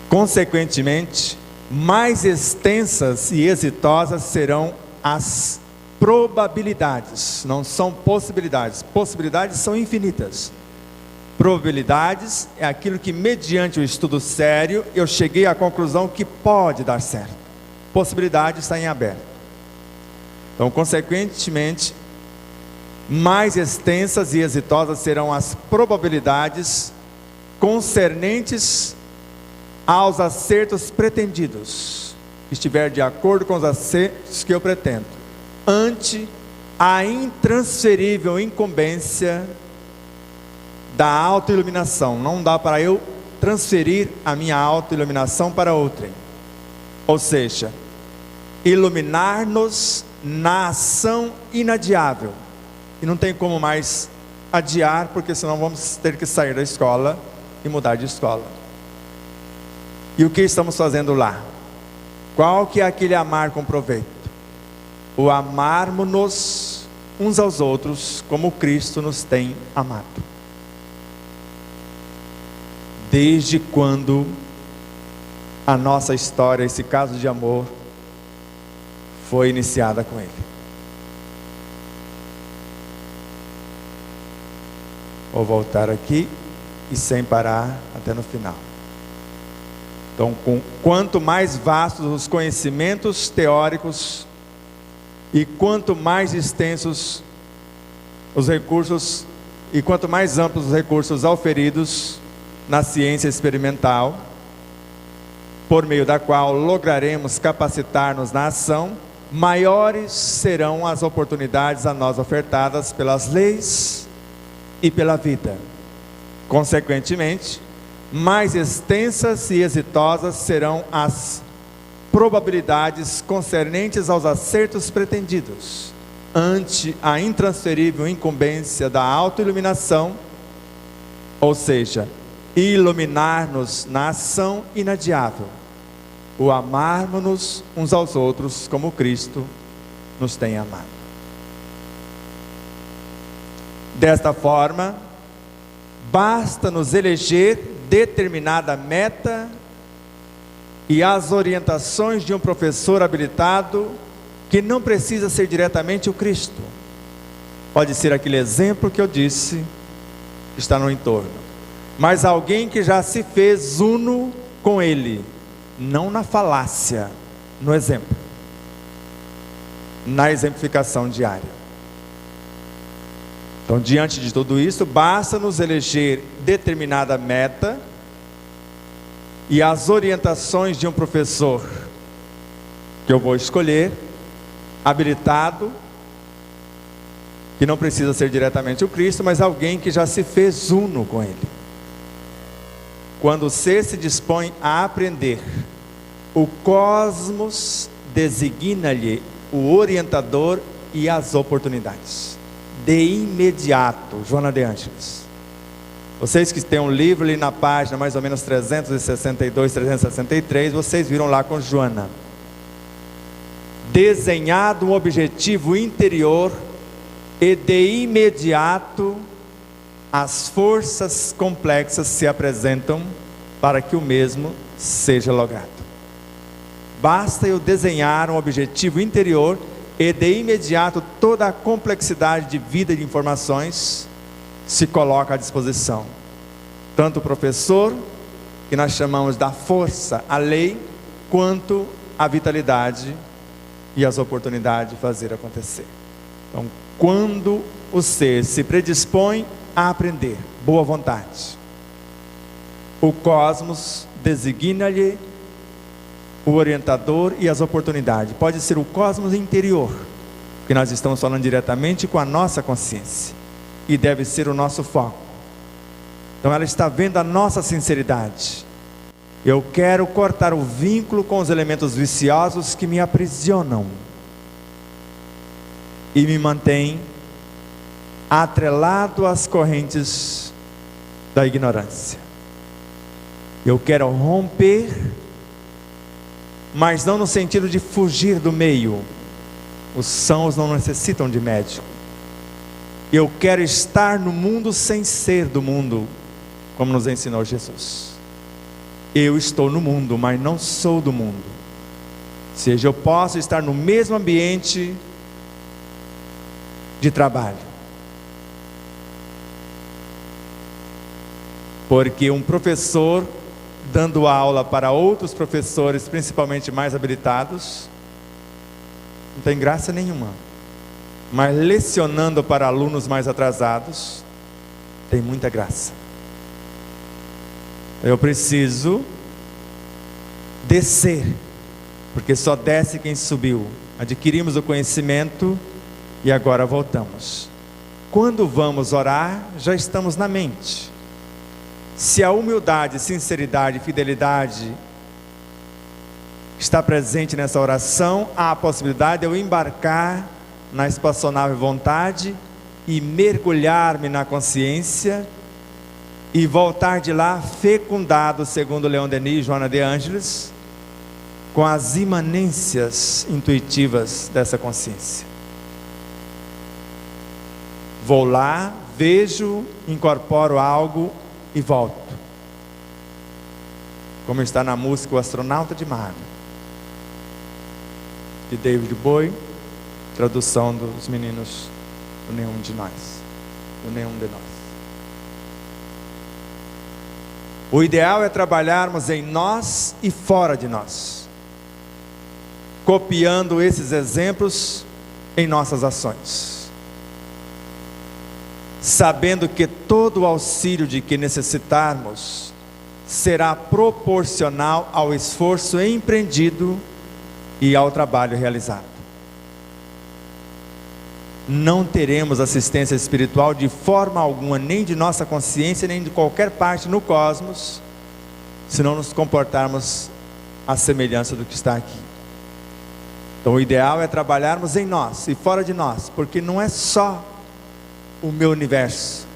Consequentemente, mais extensas e exitosas serão as probabilidades, não são possibilidades. Possibilidades são infinitas. Probabilidades é aquilo que, mediante o estudo sério, eu cheguei à conclusão que pode dar certo. Possibilidade está em aberto. Então, consequentemente, mais extensas e exitosas serão as probabilidades concernentes aos acertos pretendidos, que estiver de acordo com os acertos que eu pretendo, ante a intransferível incumbência da autoiluminação. Não dá para eu transferir a minha autoiluminação para outrem. Ou seja, iluminar-nos na ação inadiável. E não tem como mais adiar, porque senão vamos ter que sair da escola e mudar de escola. E o que estamos fazendo lá? Qual que é aquele amar com proveito? O amarmos-nos uns aos outros como Cristo nos tem amado. Desde quando a nossa história, esse caso de amor, foi iniciada com Ele? Vou voltar aqui e sem parar até no final. Então, quanto mais vastos os conhecimentos teóricos e quanto mais extensos os recursos e quanto mais amplos os recursos auferidos na ciência experimental, por meio da qual lograremos capacitar-nos na ação, maiores serão as oportunidades a nós ofertadas pelas leis e pela vida. Consequentemente, mais extensas e exitosas serão as probabilidades concernentes aos acertos pretendidos, ante a intransferível incumbência da autoiluminação, ou seja, iluminar-nos na ação inadiável, o amarmos-nos uns aos outros como Cristo nos tem amado. Desta forma, basta-nos eleger determinada meta e as orientações de um professor habilitado, que não precisa ser diretamente o Cristo. Pode ser aquele exemplo que eu disse, que está no entorno, mas alguém que já se fez uno com Ele, não na falácia, no exemplo, na exemplificação diária. Então, diante de tudo isso, basta nos eleger determinada meta e as orientações de um professor que eu vou escolher, habilitado, que não precisa ser diretamente o Cristo, mas alguém que já se fez uno com Ele. Quando o ser se dispõe a aprender, o cosmos designa-lhe o orientador e as oportunidades. De imediato, Joana de Ângeles. Vocês que têm um livro ali na página mais ou menos 362, 363, vocês viram lá com Joana. Desenhado um objetivo interior e de imediato as forças complexas se apresentam para que o mesmo seja logrado. Basta eu desenhar um objetivo interior e de imediato toda a complexidade de vida e de informações se coloca à disposição. Tanto o professor, que nós chamamos da força, a lei, quanto a vitalidade e as oportunidades de fazer acontecer. Então, quando o ser se predispõe a aprender, boa vontade, o cosmos designa-lhe o orientador e as oportunidades. Pode ser o cosmos interior, porque nós estamos falando diretamente com a nossa consciência, e deve ser o nosso foco. Então ela está vendo a nossa sinceridade. Eu quero cortar o vínculo com os elementos viciosos que me aprisionam e me mantêm atrelado às correntes da ignorância. Eu quero romper, mas não no sentido de fugir do meio. Os sãos não necessitam de médico. Eu quero estar no mundo sem ser do mundo, como nos ensinou Jesus. Eu estou no mundo, mas não sou do mundo. Ou seja, eu posso estar no mesmo ambiente de trabalho. Porque um professor dando aula para outros professores, principalmente mais habilitados, não tem graça nenhuma. Mas lecionando para alunos mais atrasados, tem muita graça. Eu preciso descer, porque só desce quem subiu. Adquirimos o conhecimento e agora voltamos. Quando vamos orar, já estamos na mente. Se a humildade, sinceridade e fidelidade está presente nessa oração, há a possibilidade de eu embarcar na espaçonável vontade e mergulhar-me na consciência e voltar de lá fecundado, segundo Leon Denis e Joana de Ângeles, com as imanências intuitivas dessa consciência. Vou lá, vejo, incorporo algo e volto. Como está na música O Astronauta de Marte, de David Bowie, tradução dos meninos do Nenhum de Nós, do Nenhum de Nós. O ideal é trabalharmos em nós e fora de nós, copiando esses exemplos em nossas ações, sabendo que todo o auxílio de que necessitarmos será proporcional ao esforço empreendido e ao trabalho realizado. Não teremos assistência espiritual de forma alguma, nem de nossa consciência, nem de qualquer parte no cosmos, se não nos comportarmos à semelhança do que está aqui. Então o ideal é trabalharmos em nós e fora de nós, porque não é só o meu universo.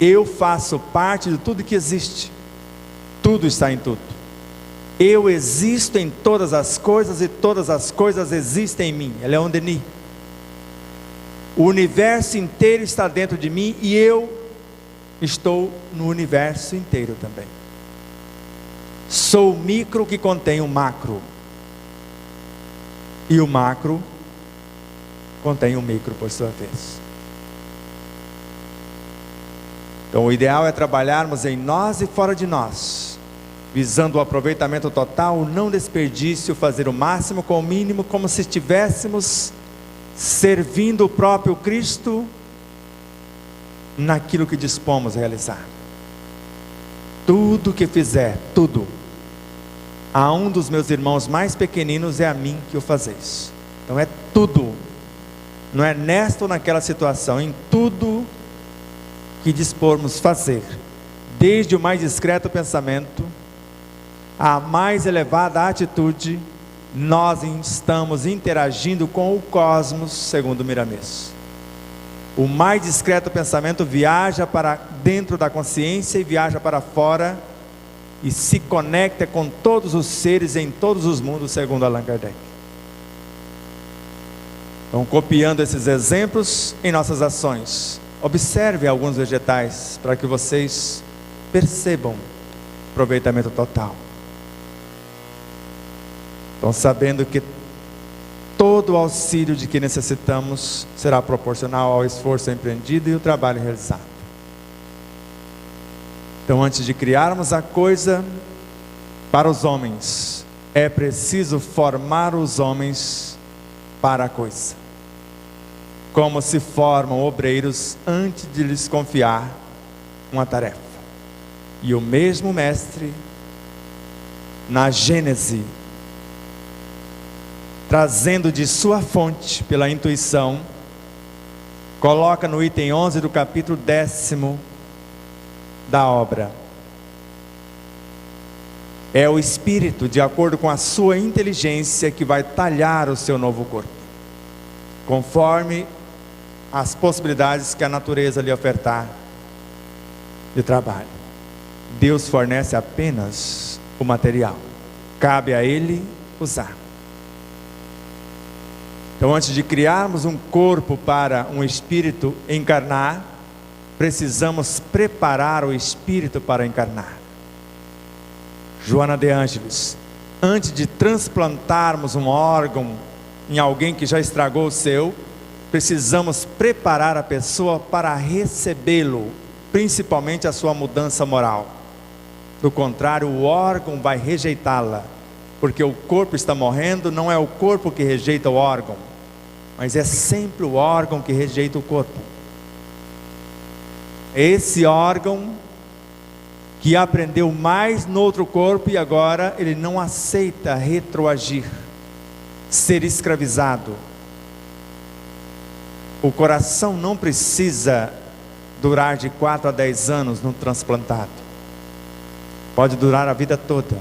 Eu faço parte de tudo que existe. Tudo está em tudo. Eu existo em todas as coisas e todas as coisas existem em mim. É Leon Denis. O universo inteiro está dentro de mim e eu estou no universo inteiro também. Sou o micro que contém o macro. E o macro contém o micro por sua vez. Então o ideal é trabalharmos em nós e fora de nós, visando o aproveitamento total, o não desperdício, fazer o máximo com o mínimo, como se estivéssemos servindo o próprio Cristo naquilo que dispomos a realizar. Tudo que fizer, tudo, a um dos meus irmãos mais pequeninos, é a mim que o fazeis. Então é tudo, não é nesta ou naquela situação, em tudo que dispormos fazer, desde o mais discreto pensamento à mais elevada atitude, nós estamos interagindo com o cosmos, segundo Miramês. O mais discreto pensamento viaja para dentro da consciência e viaja para fora e se conecta com todos os seres em todos os mundos, segundo Allan Kardec. Então, copiando esses exemplos em nossas ações, observe alguns vegetais para que vocês percebam o aproveitamento total. Então, sabendo que todo o auxílio de que necessitamos será proporcional ao esforço empreendido e o trabalho realizado. Então, antes de criarmos a coisa para os homens, é preciso formar os homens para a coisa, como se formam obreiros antes de lhes confiar uma tarefa. E o mesmo mestre, na Gênese, trazendo de sua fonte pela intuição, coloca no item 11 do capítulo 10º da obra: é o Espírito, de acordo com a sua inteligência, que vai talhar o seu novo corpo, conforme as possibilidades que a natureza lhe ofertar de trabalho. Deus fornece apenas o material, cabe a Ele usar. Então, antes de criarmos um corpo para um espírito encarnar, precisamos preparar o espírito para encarnar. Joana de Ângeles: antes de transplantarmos um órgão em alguém que já estragou o seu, precisamos preparar a pessoa para recebê-lo, principalmente a sua mudança moral. Do contrário, o órgão vai rejeitá-la, porque o corpo está morrendo. Não é o corpo que rejeita o órgão, mas é sempre o órgão que rejeita o corpo. Esse órgão que aprendeu mais no outro corpo e agora ele não aceita retroagir, ser escravizado. O coração não precisa durar de 4 a 10 anos no transplantado, pode durar a vida toda.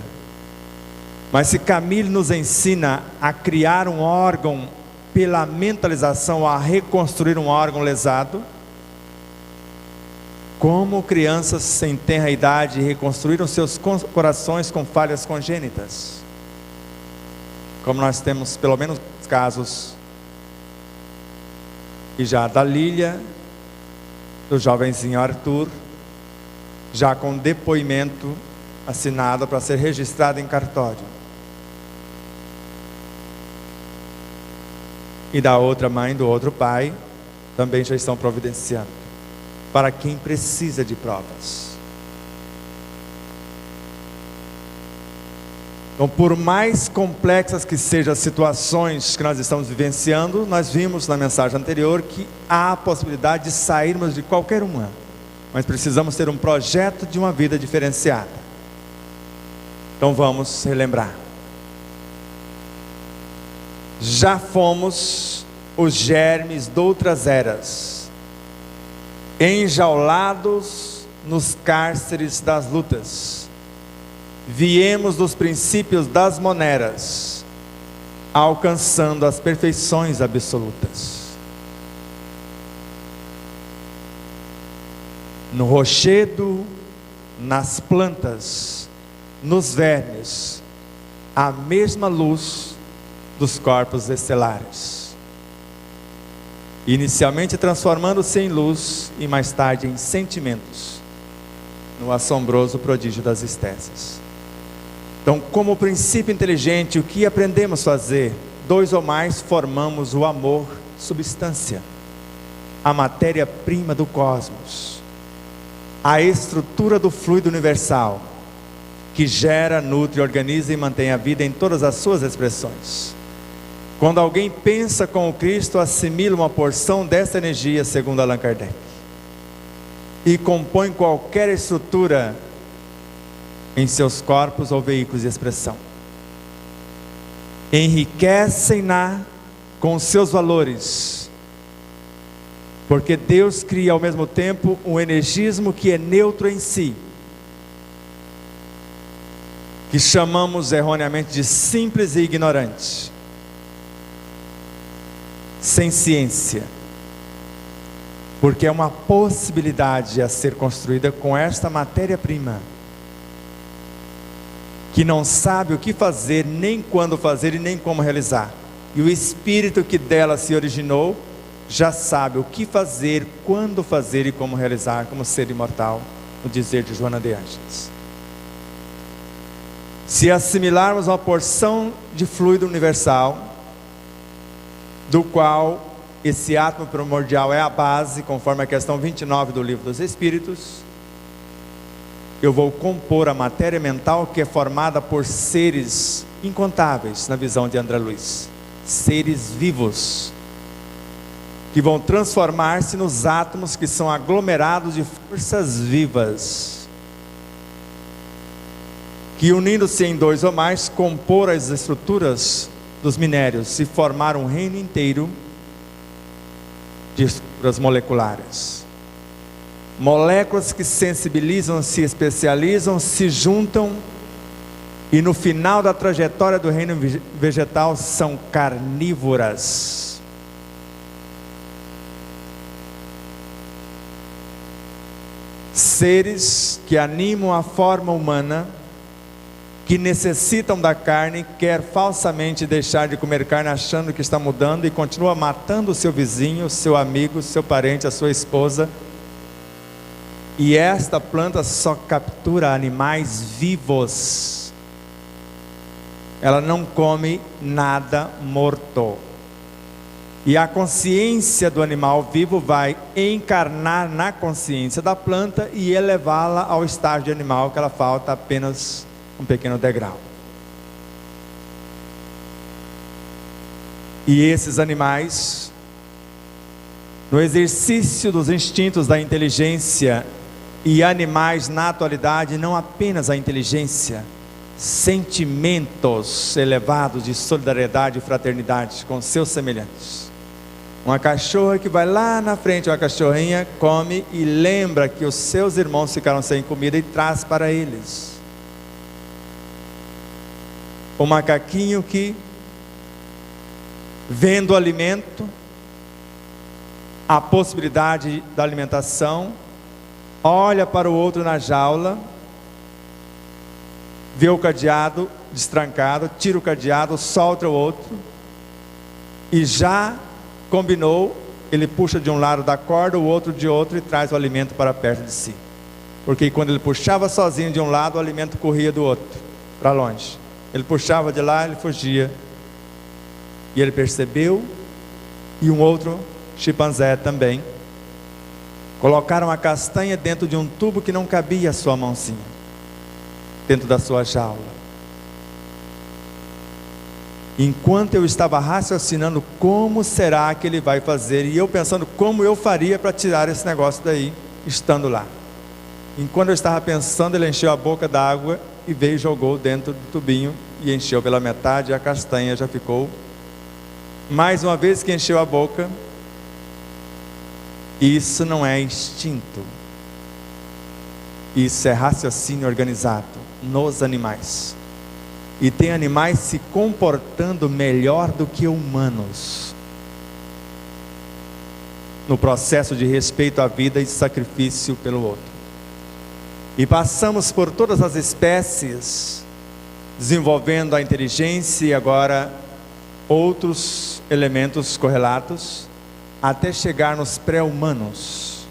Mas se Camille nos ensina a criar um órgão pela mentalização, a reconstruir um órgão lesado, como crianças sem tenra idade reconstruíram seus corações com falhas congênitas, como nós temos pelo menos casos, e já da Lília, do jovenzinho Arthur, já com depoimento assinado para ser registrado em cartório, e da outra mãe, do outro pai, também já estão providenciando, para quem precisa de provas. Então, por mais complexas que sejam as situações que nós estamos vivenciando, nós vimos na mensagem anterior que há a possibilidade de sairmos de qualquer uma, mas precisamos ter um projeto de uma vida diferenciada. Então vamos relembrar. Já fomos os germes de outras eras, enjaulados nos cárceres das lutas. Viemos dos princípios das moneras, alcançando as perfeições absolutas. No rochedo, nas plantas, nos vermes, a mesma luz dos corpos estelares, inicialmente transformando-se em luz e mais tarde em sentimentos, no assombroso prodígio das estésias. Então, como princípio inteligente, o que aprendemos a fazer? 2 ou mais formamos o amor, substância, a matéria-prima do cosmos, a estrutura do fluido universal, que gera, nutre, organiza e mantém a vida em todas as suas expressões. Quando alguém pensa com o Cristo, assimila uma porção dessa energia, segundo Allan Kardec, e compõe qualquer estrutura em seus corpos ou veículos de expressão. Enriquecem-na com seus valores, porque Deus cria ao mesmo tempo um energismo que é neutro em si, que chamamos erroneamente de simples e ignorante, sem ciência, porque é uma possibilidade a ser construída com esta matéria-prima, que não sabe o que fazer, nem quando fazer e nem como realizar, e o Espírito que dela se originou, já sabe o que fazer, quando fazer e como realizar, como ser imortal, no dizer de Joana de Ângeles. Se assimilarmos uma porção de fluido universal, do qual esse átomo primordial é a base, conforme a questão 29 do Livro dos Espíritos, eu vou compor a matéria mental que é formada por seres incontáveis, na visão de André Luiz, seres vivos, que vão transformar-se nos átomos que são aglomerados de forças vivas, que unindo-se em 2 ou mais, compor as estruturas dos minérios e formar um reino inteiro de estruturas moleculares. Moléculas que sensibilizam, se especializam, se juntam e no final da trajetória do reino vegetal são carnívoras. Seres que animam a forma humana, que necessitam da carne, quer falsamente deixar de comer carne achando que está mudando e continua matando o seu vizinho, seu amigo, seu parente, a sua esposa. E esta planta só captura animais vivos, ela não come nada morto. E a consciência do animal vivo vai encarnar na consciência da planta e elevá-la ao estágio de animal, que ela falta apenas um pequeno degrau. E esses animais, no exercício dos instintos da inteligência, e animais na atualidade, não apenas a inteligência, sentimentos elevados de solidariedade e fraternidade com seus semelhantes. Uma cachorra que vai lá na frente, uma cachorrinha, come e lembra que os seus irmãos ficaram sem comida e traz para eles. O macaquinho que, vendo o alimento, a possibilidade da alimentação, olha para o outro na jaula, vê o cadeado destrancado, tira o cadeado, solta o outro, e já combinou, ele puxa de um lado da corda, o outro de outro, e traz o alimento para perto de si. Porque quando ele puxava sozinho de um lado, o alimento corria do outro, para longe. Ele puxava de lá, ele fugia. E ele percebeu, e um outro chimpanzé também, colocaram a castanha dentro de um tubo que não cabia a sua mãozinha, dentro da sua jaula. Enquanto eu estava raciocinando como será que ele vai fazer, e eu pensando como eu faria para tirar esse negócio daí, estando lá. Enquanto eu estava pensando, ele encheu a boca d'água e veio e jogou dentro do tubinho, e encheu pela metade, e a castanha já ficou. Mais uma vez que encheu a boca. Isso não é instinto, isso é raciocínio organizado nos animais. E tem animais se comportando melhor do que humanos no processo de respeito à vida e sacrifício pelo outro. E passamos por todas as espécies, desenvolvendo a inteligência e agora outros elementos correlatos, até chegar nos pré-humanos,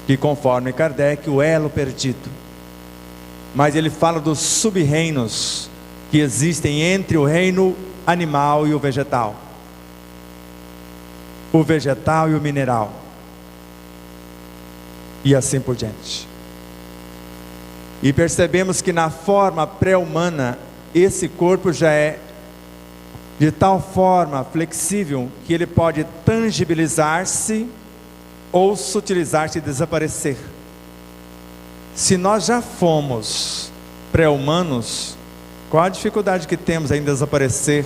que conforme Kardec, o elo perdido. Mas ele fala dos sub-reinos que existem entre o reino animal e o vegetal e o mineral, e assim por diante. E percebemos que na forma pré-humana, esse corpo já é de tal forma flexível que ele pode tangibilizar-se ou sutilizar-se e desaparecer. Se nós já fomos pré-humanos, qual a dificuldade que temos em desaparecer,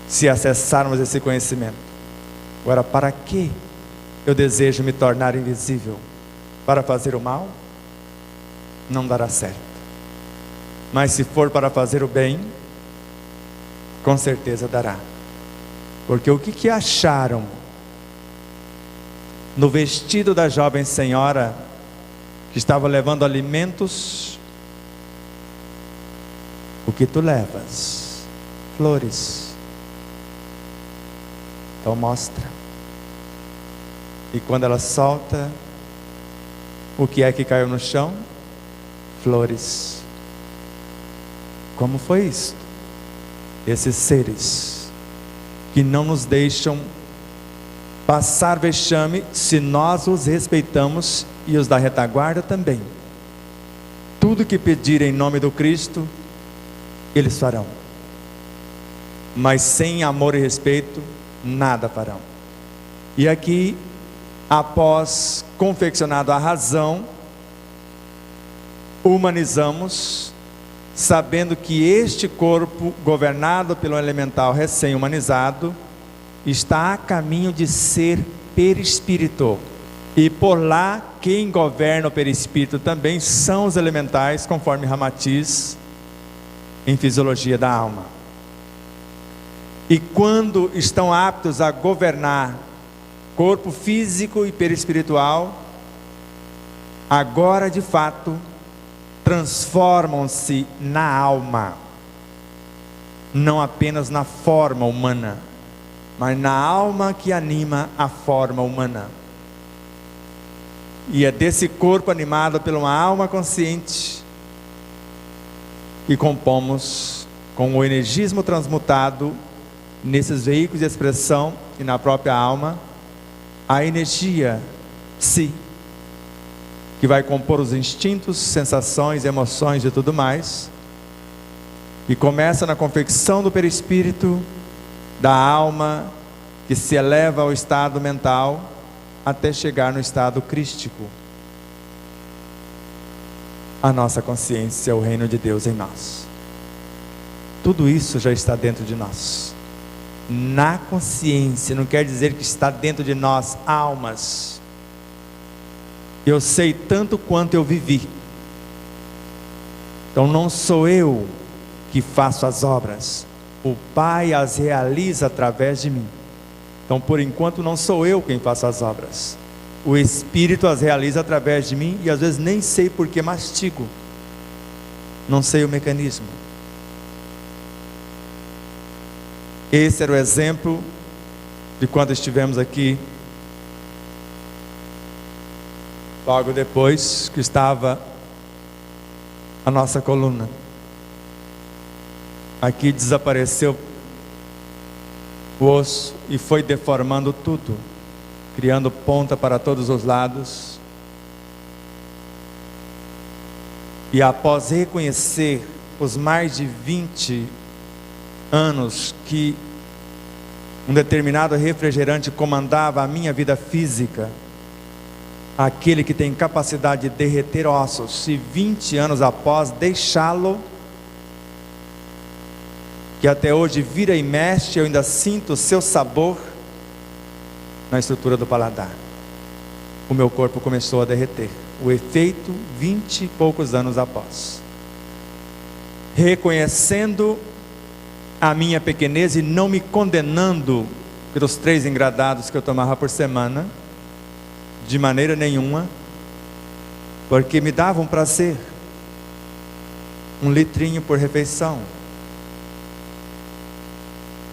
se acessarmos esse conhecimento? Agora, para que eu desejo me tornar invisível? Para fazer o mal? Não dará certo. Mas se for para fazer o bem, com certeza dará. Porque o que acharam no vestido da jovem senhora que estava levando alimentos? O que tu levas? Flores. Então mostra. E quando ela solta, o que é que caiu no chão? Flores. Como foi isso? Esses seres que não nos deixam passar vexame se nós os respeitamos, e os da retaguarda também. Tudo que pedirem em nome do Cristo, eles farão. Mas sem amor e respeito, nada farão. E aqui, após confeccionado a razão, humanizamos, sabendo que este corpo, governado pelo elemental recém-humanizado, está a caminho de ser perispírito. E por lá, quem governa o perispírito também são os elementais, conforme Ramatiz, em Fisiologia da Alma. E quando estão aptos a governar corpo físico e perispiritual, agora de fato transformam-se na alma, não apenas na forma humana, mas na alma que anima a forma humana. E é desse corpo animado por uma alma consciente que compomos com o energismo transmutado nesses veículos de expressão e na própria alma, a energia psi, que vai compor os instintos, sensações, emoções e tudo mais, e começa na confecção do perispírito, da alma, que se eleva ao estado mental, até chegar no estado crístico. A nossa consciência é o reino de Deus em nós. Tudo isso já está dentro de nós. Na consciência, não quer dizer que está dentro de nós, almas. Eu sei tanto quanto eu vivi. Então não sou eu que faço as obras, o Pai as realiza através de mim. Então por enquanto não sou eu quem faço as obras, o Espírito as realiza através de mim, e às vezes nem sei porque mastigo, não sei o mecanismo. Esse era o exemplo de quando estivemos aqui, logo depois que estava a nossa coluna. Aqui desapareceu o osso e foi deformando tudo, criando ponta para todos os lados. E após reconhecer os mais de 20 anos que um determinado refrigerante comandava a minha vida física, aquele que tem capacidade de derreter ossos, e 20 anos após deixá-lo, que até hoje vira e mexe, eu ainda sinto o seu sabor na estrutura do paladar. O meu corpo começou a derreter. O efeito 20 e poucos anos após. Reconhecendo a minha pequenez e não me condenando pelos 3 engradados que eu tomava por semana, de maneira nenhuma, porque me dava um prazer, 1 litrinho por refeição.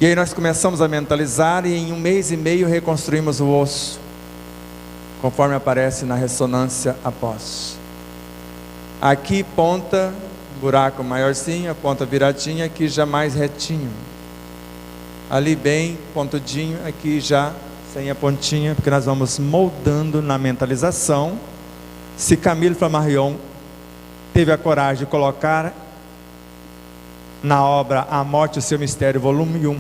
E aí nós começamos a mentalizar, e em 1 mês e meio reconstruímos o osso, conforme aparece na ressonância após. Aqui ponta, buraco maiorzinho, a ponta viradinha, aqui já mais retinho. Ali bem pontudinho, aqui já sem a pontinha, porque nós vamos moldando na mentalização. Se Camille Flammarion teve a coragem de colocar na obra A Morte e o Seu Mistério, volume 1,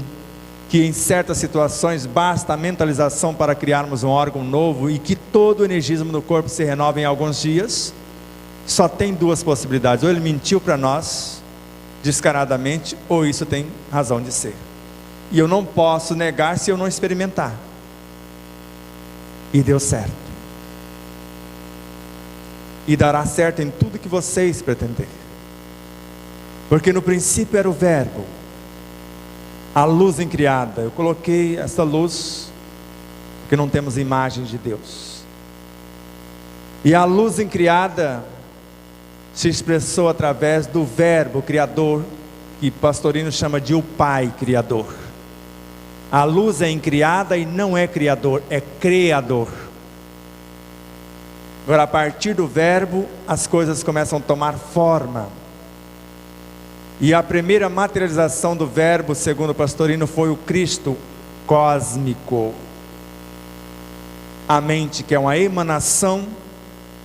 que em certas situações basta a mentalização para criarmos um órgão novo, e que todo o energismo do corpo se renova em alguns dias, só tem 2 possibilidades: ou ele mentiu para nós descaradamente, ou isso tem razão de ser. E eu não posso negar se eu não experimentar. E deu certo. E dará certo em tudo que vocês pretenderem. Porque no princípio era o Verbo, a luz incriada. Eu coloquei essa luz porque não temos imagem de Deus. E a luz incriada se expressou através do Verbo Criador, que Pastorino chama de o Pai Criador. A luz é incriada e não é criador, é criador. Agora, a partir do Verbo, as coisas começam a tomar forma. E a primeira materialização do Verbo, segundo Pastorino, foi o Cristo cósmico. A mente, que é uma emanação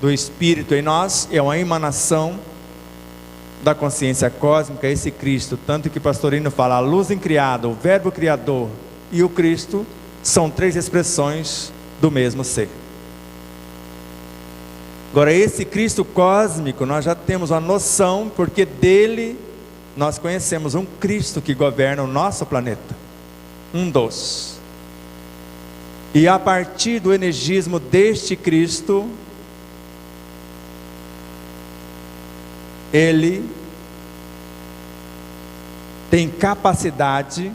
do Espírito em nós, é uma emanação da consciência cósmica, esse Cristo. Tanto que Pastorino fala, a luz incriada, o Verbo Criador e o Cristo são 3 expressões do mesmo ser. Agora, esse Cristo cósmico, nós já temos uma noção, porque dele nós conhecemos um Cristo que governa o nosso planeta, um dos. E a partir do energismo deste Cristo, ele tem capacidade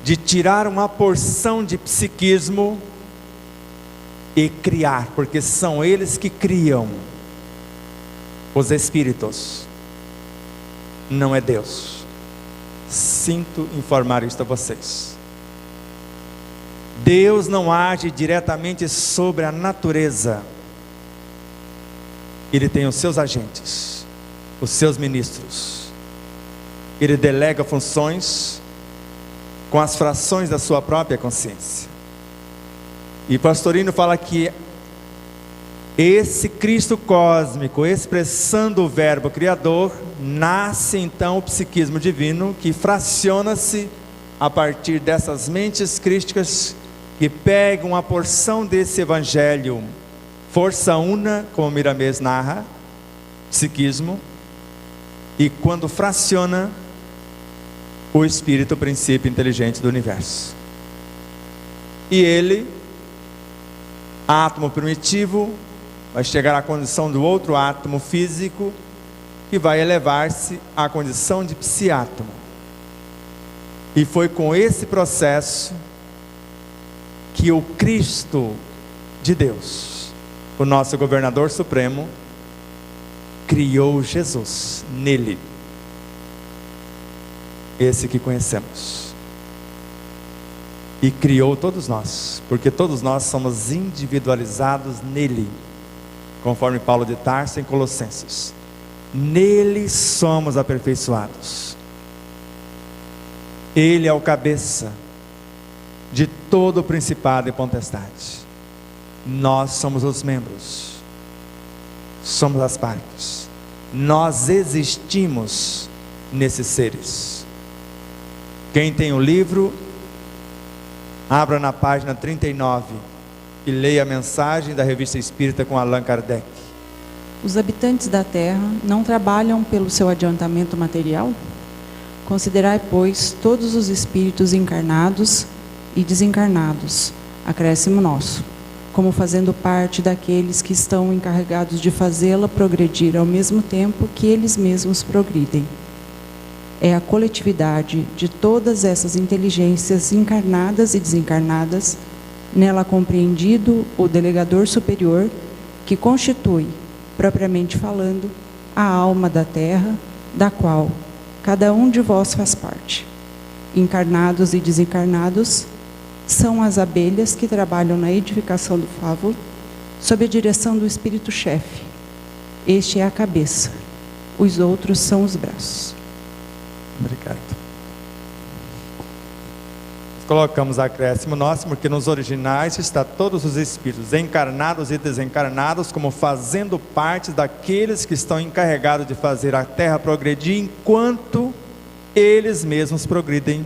de tirar uma porção de psiquismo e criar, porque são eles que criam, os espíritos, não é Deus. Sinto informar isto a vocês. Deus não age diretamente sobre a natureza. Ele tem os seus agentes, os seus ministros, Ele delega funções com as frações da sua própria consciência. E Pastorino fala que esse Cristo cósmico, expressando o verbo criador, nasce então o psiquismo divino, que fraciona-se a partir dessas mentes crísticas, que pegam uma porção desse evangelho, força una, como Miramês narra, psiquismo, e quando fraciona, o espírito, o princípio inteligente do universo. E ele, átomo primitivo, vai chegar à condição do outro átomo físico, que vai elevar-se à condição de psiátomo. E foi com esse processo que o Cristo de Deus, o nosso governador supremo, criou Jesus nele, esse que conhecemos, e criou todos nós, porque todos nós somos individualizados nele, conforme Paulo de Tarso em Colossenses. Nele somos aperfeiçoados. Ele é o cabeça de todo o principado e potestade. Nós somos os membros, somos as partes. Nós existimos nesses seres. Quem tem o livro, abra na página 39 e leia a mensagem da Revista Espírita com Allan Kardec. Os habitantes da terra não trabalham pelo seu adiantamento material? Considerai, pois, todos os espíritos encarnados e desencarnados, acréscimo nosso, como fazendo parte daqueles que estão encarregados de fazê-la progredir ao mesmo tempo que eles mesmos progridem. É a coletividade de todas essas inteligências encarnadas e desencarnadas, nela compreendido o delegador superior, que constitui, propriamente falando, a alma da terra, da qual cada um de vós faz parte. Encarnados e desencarnados são as abelhas que trabalham na edificação do favo, sob a direção do espírito-chefe. Este é a cabeça, os outros são os braços. Obrigado. Colocamos acréscimo nosso, porque nos originais está todos os espíritos, encarnados e desencarnados, como fazendo parte daqueles que estão encarregados de fazer a terra progredir, enquanto eles mesmos progridem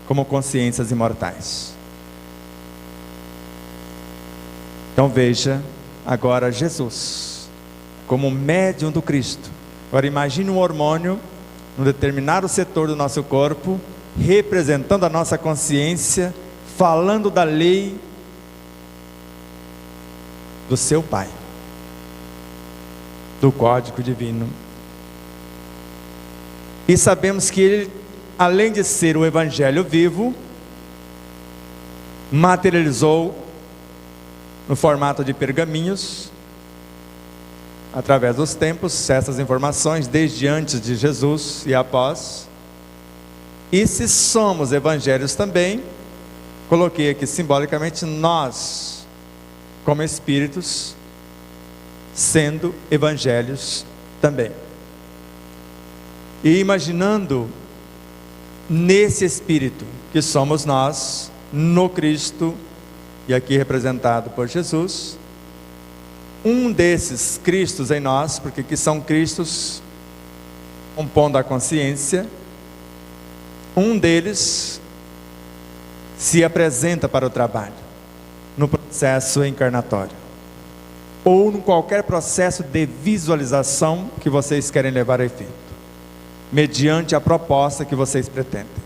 como consciências imortais. Então veja agora Jesus como médium do Cristo. Agora imagine um hormônio num determinado setor do nosso corpo, representando a nossa consciência, falando da lei do seu Pai, do código divino. E sabemos que ele, além de ser o Evangelho vivo, materializou no formato de pergaminhos, através dos tempos, essas informações, desde antes de Jesus e após. E se somos evangelhos também, coloquei aqui simbolicamente nós, como espíritos, sendo evangelhos também. E imaginando nesse espírito que somos nós, no Cristo, e aqui representado por Jesus, um desses Cristos em nós, porque que são Cristos compondo a consciência, um deles se apresenta para o trabalho, no processo encarnatório, ou em qualquer processo de visualização que vocês querem levar a efeito, mediante a proposta que vocês pretendem.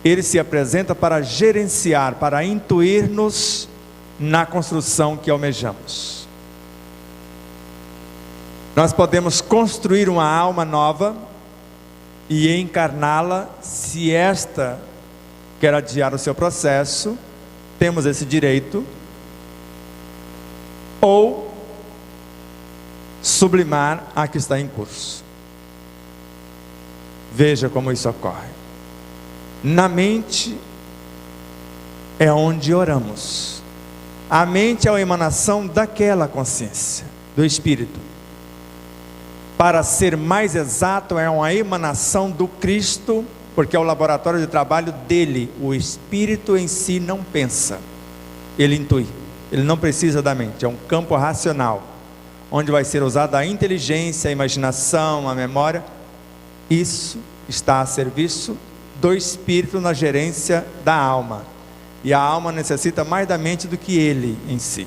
Ele se apresenta para gerenciar, para intuir-nos na construção que almejamos. Nós podemos construir uma alma nova e encarná-la, se esta quer adiar o seu processo, temos esse direito, ou sublimar a que está em curso. Veja como isso ocorre. Na mente é onde oramos. A mente é a emanação daquela consciência, do Espírito. Para ser mais exato, é uma emanação do Cristo, porque é o laboratório de trabalho dele. O Espírito em si não pensa, ele intui, ele não precisa da mente, é um campo racional, onde vai ser usada a inteligência, a imaginação, a memória. Isso está a serviço do Espírito na gerência da alma, e a alma necessita mais da mente do que ele em si,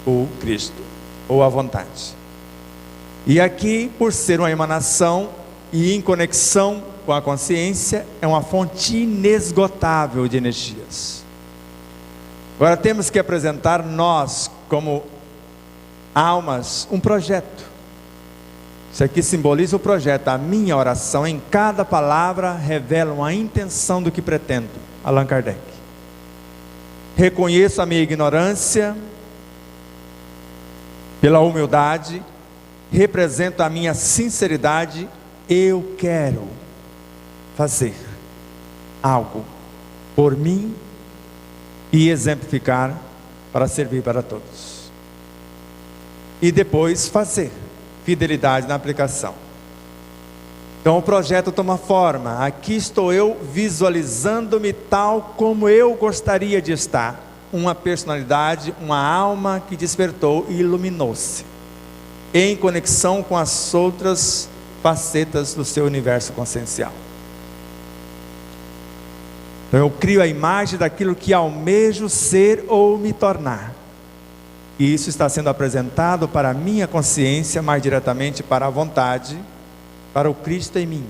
o Cristo, ou a vontade. E aqui, por ser uma emanação e em conexão com a consciência, é uma fonte inesgotável de energias. Agora temos que apresentar nós, como almas, um projeto. Isso aqui simboliza o projeto. A minha oração, em cada palavra, revela uma intenção do que pretendo. Allan Kardec. Reconheço a minha ignorância, pela humildade, represento a minha sinceridade. Eu quero fazer algo por mim e exemplificar para servir para todos. E depois fazer fidelidade na aplicação. Então o projeto toma forma. Aqui estou eu visualizando-me tal como eu gostaria de estar. Uma personalidade, uma alma que despertou e iluminou-se, em conexão com as outras facetas do seu universo consciencial. Então eu crio a imagem daquilo que almejo ser ou me tornar. E isso está sendo apresentado para a minha consciência, mais diretamente para a vontade, para o Cristo em mim,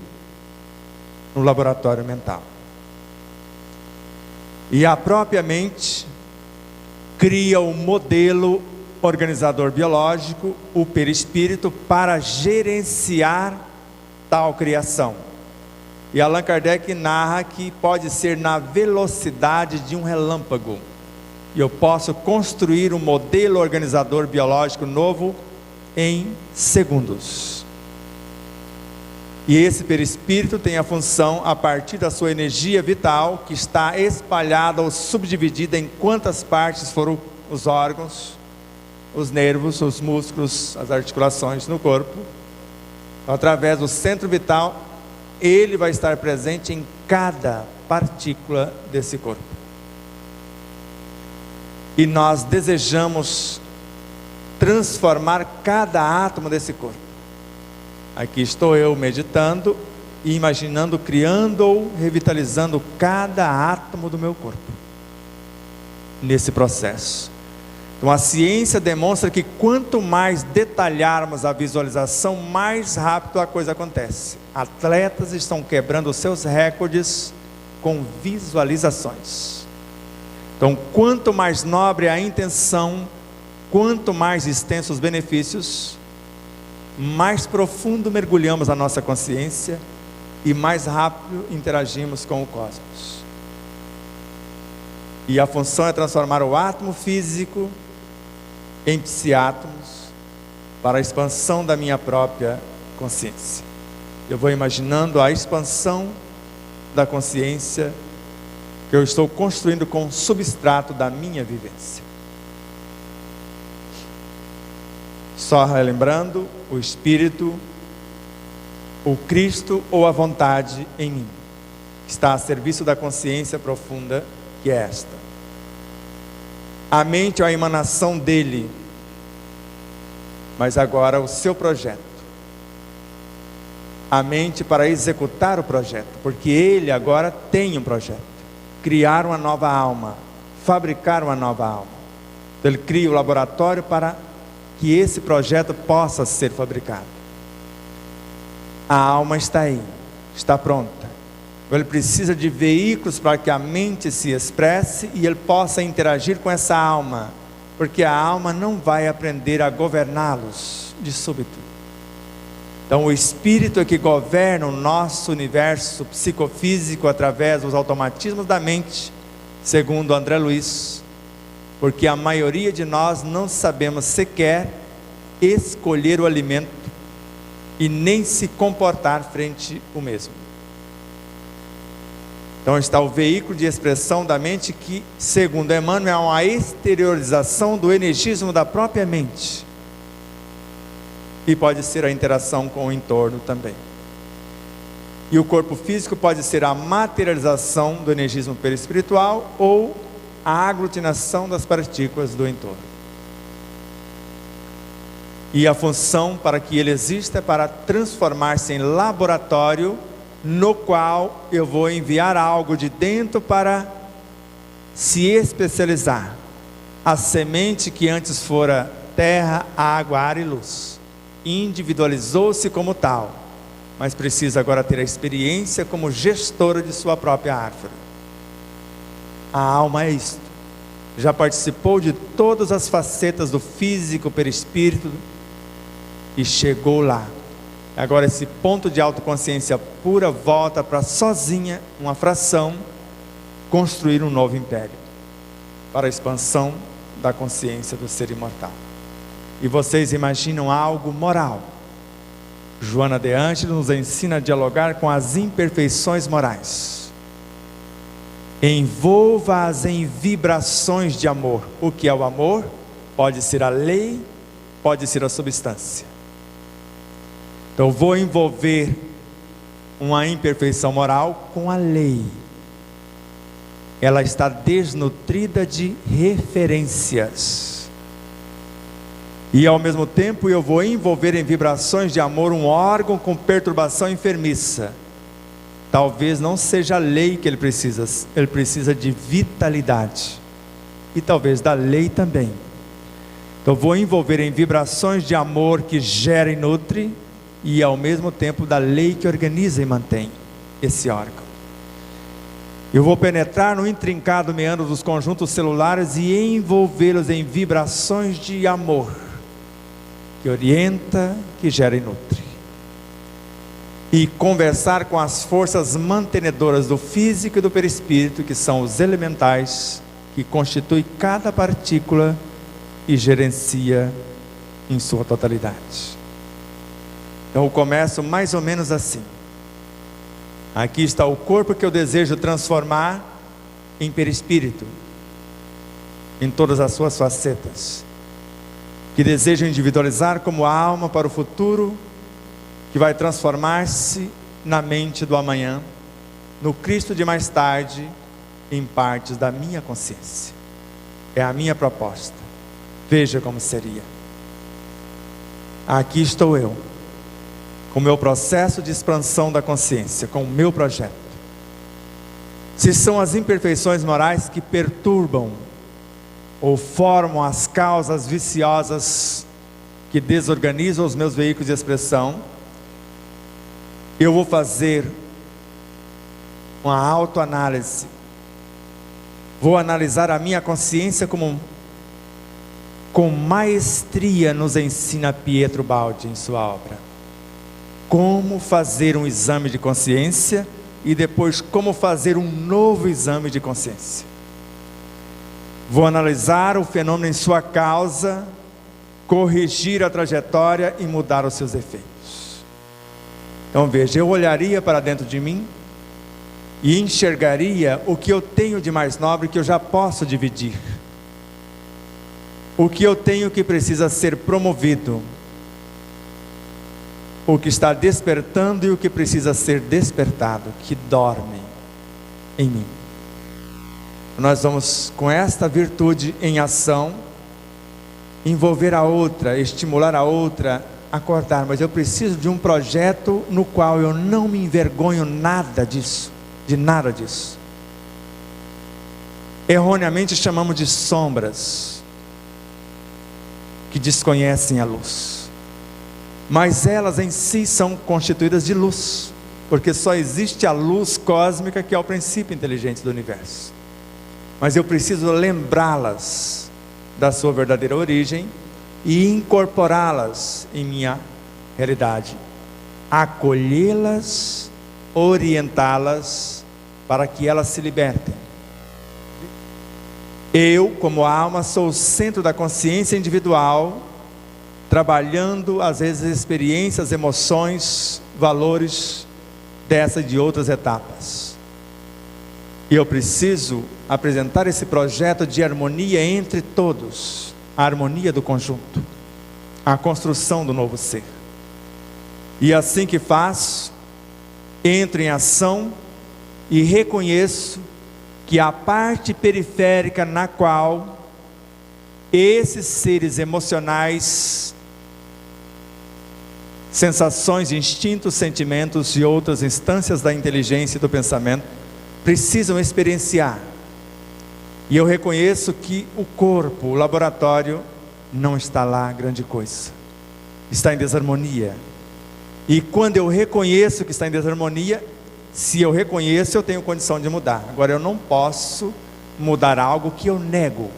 no laboratório mental. E a própria mente cria o modelo organizador biológico, o perispírito, para gerenciar tal criação. E Allan Kardec narra que pode ser na velocidade de um relâmpago. E eu posso construir um modelo organizador biológico novo em segundos. E esse perispírito tem a função, a partir da sua energia vital, que está espalhada ou subdividida em quantas partes foram os órgãos, os nervos, os músculos, as articulações no corpo. Através do centro vital, ele vai estar presente em cada partícula desse corpo. E nós desejamos transformar cada átomo desse corpo. Aqui estou eu meditando e imaginando, criando ou revitalizando cada átomo do meu corpo, nesse processo. Então a ciência demonstra que quanto mais detalharmos a visualização, mais rápido a coisa acontece. Atletas estão quebrando os seus recordes com visualizações. Então quanto mais nobre a intenção, quanto mais extensos os benefícios, mais profundo mergulhamos a nossa consciência e mais rápido interagimos com o cosmos. E a função é transformar o átomo físico em psiátomos para a expansão da minha própria consciência. Eu vou imaginando a expansão da consciência que eu estou construindo com o substrato da minha vivência. Só relembrando, o Espírito, o Cristo ou a vontade em mim está a serviço da consciência profunda que é esta. A mente é a emanação dele, mas agora o seu projeto. A mente para executar o projeto, porque ele agora tem um projeto: criar uma nova alma, fabricar uma nova alma. Então ele cria o laboratório para que esse projeto possa ser fabricado. A alma está aí, está pronta. Ele precisa de veículos para que a mente se expresse e ele possa interagir com essa alma, porque a alma não vai aprender a governá-los de súbito. Então o Espírito é que governa o nosso universo psicofísico através dos automatismos da mente, segundo André Luiz, porque a maioria de nós não sabemos sequer escolher o alimento e nem se comportar frente ao mesmo. Então está o veículo de expressão da mente que, segundo Emmanuel, é uma exteriorização do energismo da própria mente. E pode ser a interação com o entorno também. E o corpo físico pode ser a materialização do energismo perispiritual ou a aglutinação das partículas do entorno. E a função para que ele exista é para transformar-se em laboratório, no qual eu vou enviar algo de dentro para se especializar. A semente que antes fora terra, água, ar e luz, individualizou-se como tal, mas precisa agora ter a experiência como gestora de sua própria árvore. A alma é isto. Já participou de todas as facetas do físico, perispírito, e chegou lá. Agora esse ponto de autoconsciência pura volta para sozinha, uma fração, construir um novo império, para a expansão da consciência do ser imortal. E vocês imaginam algo moral. Joana de Ângeles nos ensina a dialogar com as imperfeições morais. Envolva-as em vibrações de amor. O que é o amor? Pode ser a lei, pode ser a substância. Então vou envolver uma imperfeição moral com a lei. Ela está desnutrida de referências. E ao mesmo tempo eu vou envolver em vibrações de amor um órgão com perturbação enfermiça. Talvez não seja a lei que ele precisa de vitalidade. E talvez da lei também. Então vou envolver em vibrações de amor que gera e nutre, e ao mesmo tempo da lei que organiza e mantém esse órgão. Eu vou penetrar no intrincado meandro dos conjuntos celulares e envolvê-los em vibrações de amor, que orienta, que gera e nutre. E conversar com as forças mantenedoras do físico e do perispírito, que são os elementais, que constituem cada partícula e gerencia em sua totalidade. Então eu começo mais ou menos assim. Aqui está o corpo que eu desejo transformar em perispírito, em todas as suas facetas, que desejo individualizar como alma para o futuro, que vai transformar-se na mente do amanhã, no Cristo de mais tarde, em partes da minha consciência. É a minha proposta. Veja como seria. Aqui estou eu, com o meu processo de expansão da consciência, com o meu projeto. Se são as imperfeições morais que perturbam ou formam as causas viciosas que desorganizam os meus veículos de expressão, eu vou fazer uma autoanálise. Vou analisar a minha consciência com maestria, nos ensina Pietro Baldi em sua obra. Como fazer um exame de consciência e depois como fazer um novo exame de consciência. Vou analisar o fenômeno em sua causa, corrigir a trajetória e mudar os seus efeitos. Então veja, eu olharia para dentro de mim e enxergaria o que eu tenho de mais nobre que eu já posso dividir. O que eu tenho que precisa ser promovido. O que está despertando e o que precisa ser despertado, que dorme em mim. Nós vamos, com esta virtude em ação, envolver a outra, estimular a outra, acordar. Mas eu preciso de um projeto no qual eu não me envergonho nada disso, de nada disso. Erroneamente chamamos de sombras, que desconhecem a luz. Mas elas em si são constituídas de luz, porque só existe a luz cósmica, que é o princípio inteligente do universo. Mas eu preciso lembrá-las da sua verdadeira origem e incorporá-las em minha realidade, acolhê-las, orientá-las para que elas se libertem. Eu, como alma, sou o centro da consciência individual, trabalhando às vezes experiências, emoções, valores dessa e de outras etapas. E eu preciso apresentar esse projeto de harmonia entre todos, a harmonia do conjunto, a construção do novo ser. E assim que faço, entro em ação e reconheço que a parte periférica na qual esses seres emocionais, sensações, instintos, sentimentos e outras instâncias da inteligência e do pensamento precisam experienciar. E eu reconheço que o corpo, o laboratório, não está lá grande coisa, está em desarmonia. E quando eu reconheço que está em desarmonia, se eu reconheço, eu tenho condição de mudar. Agora eu não posso mudar algo que eu nego.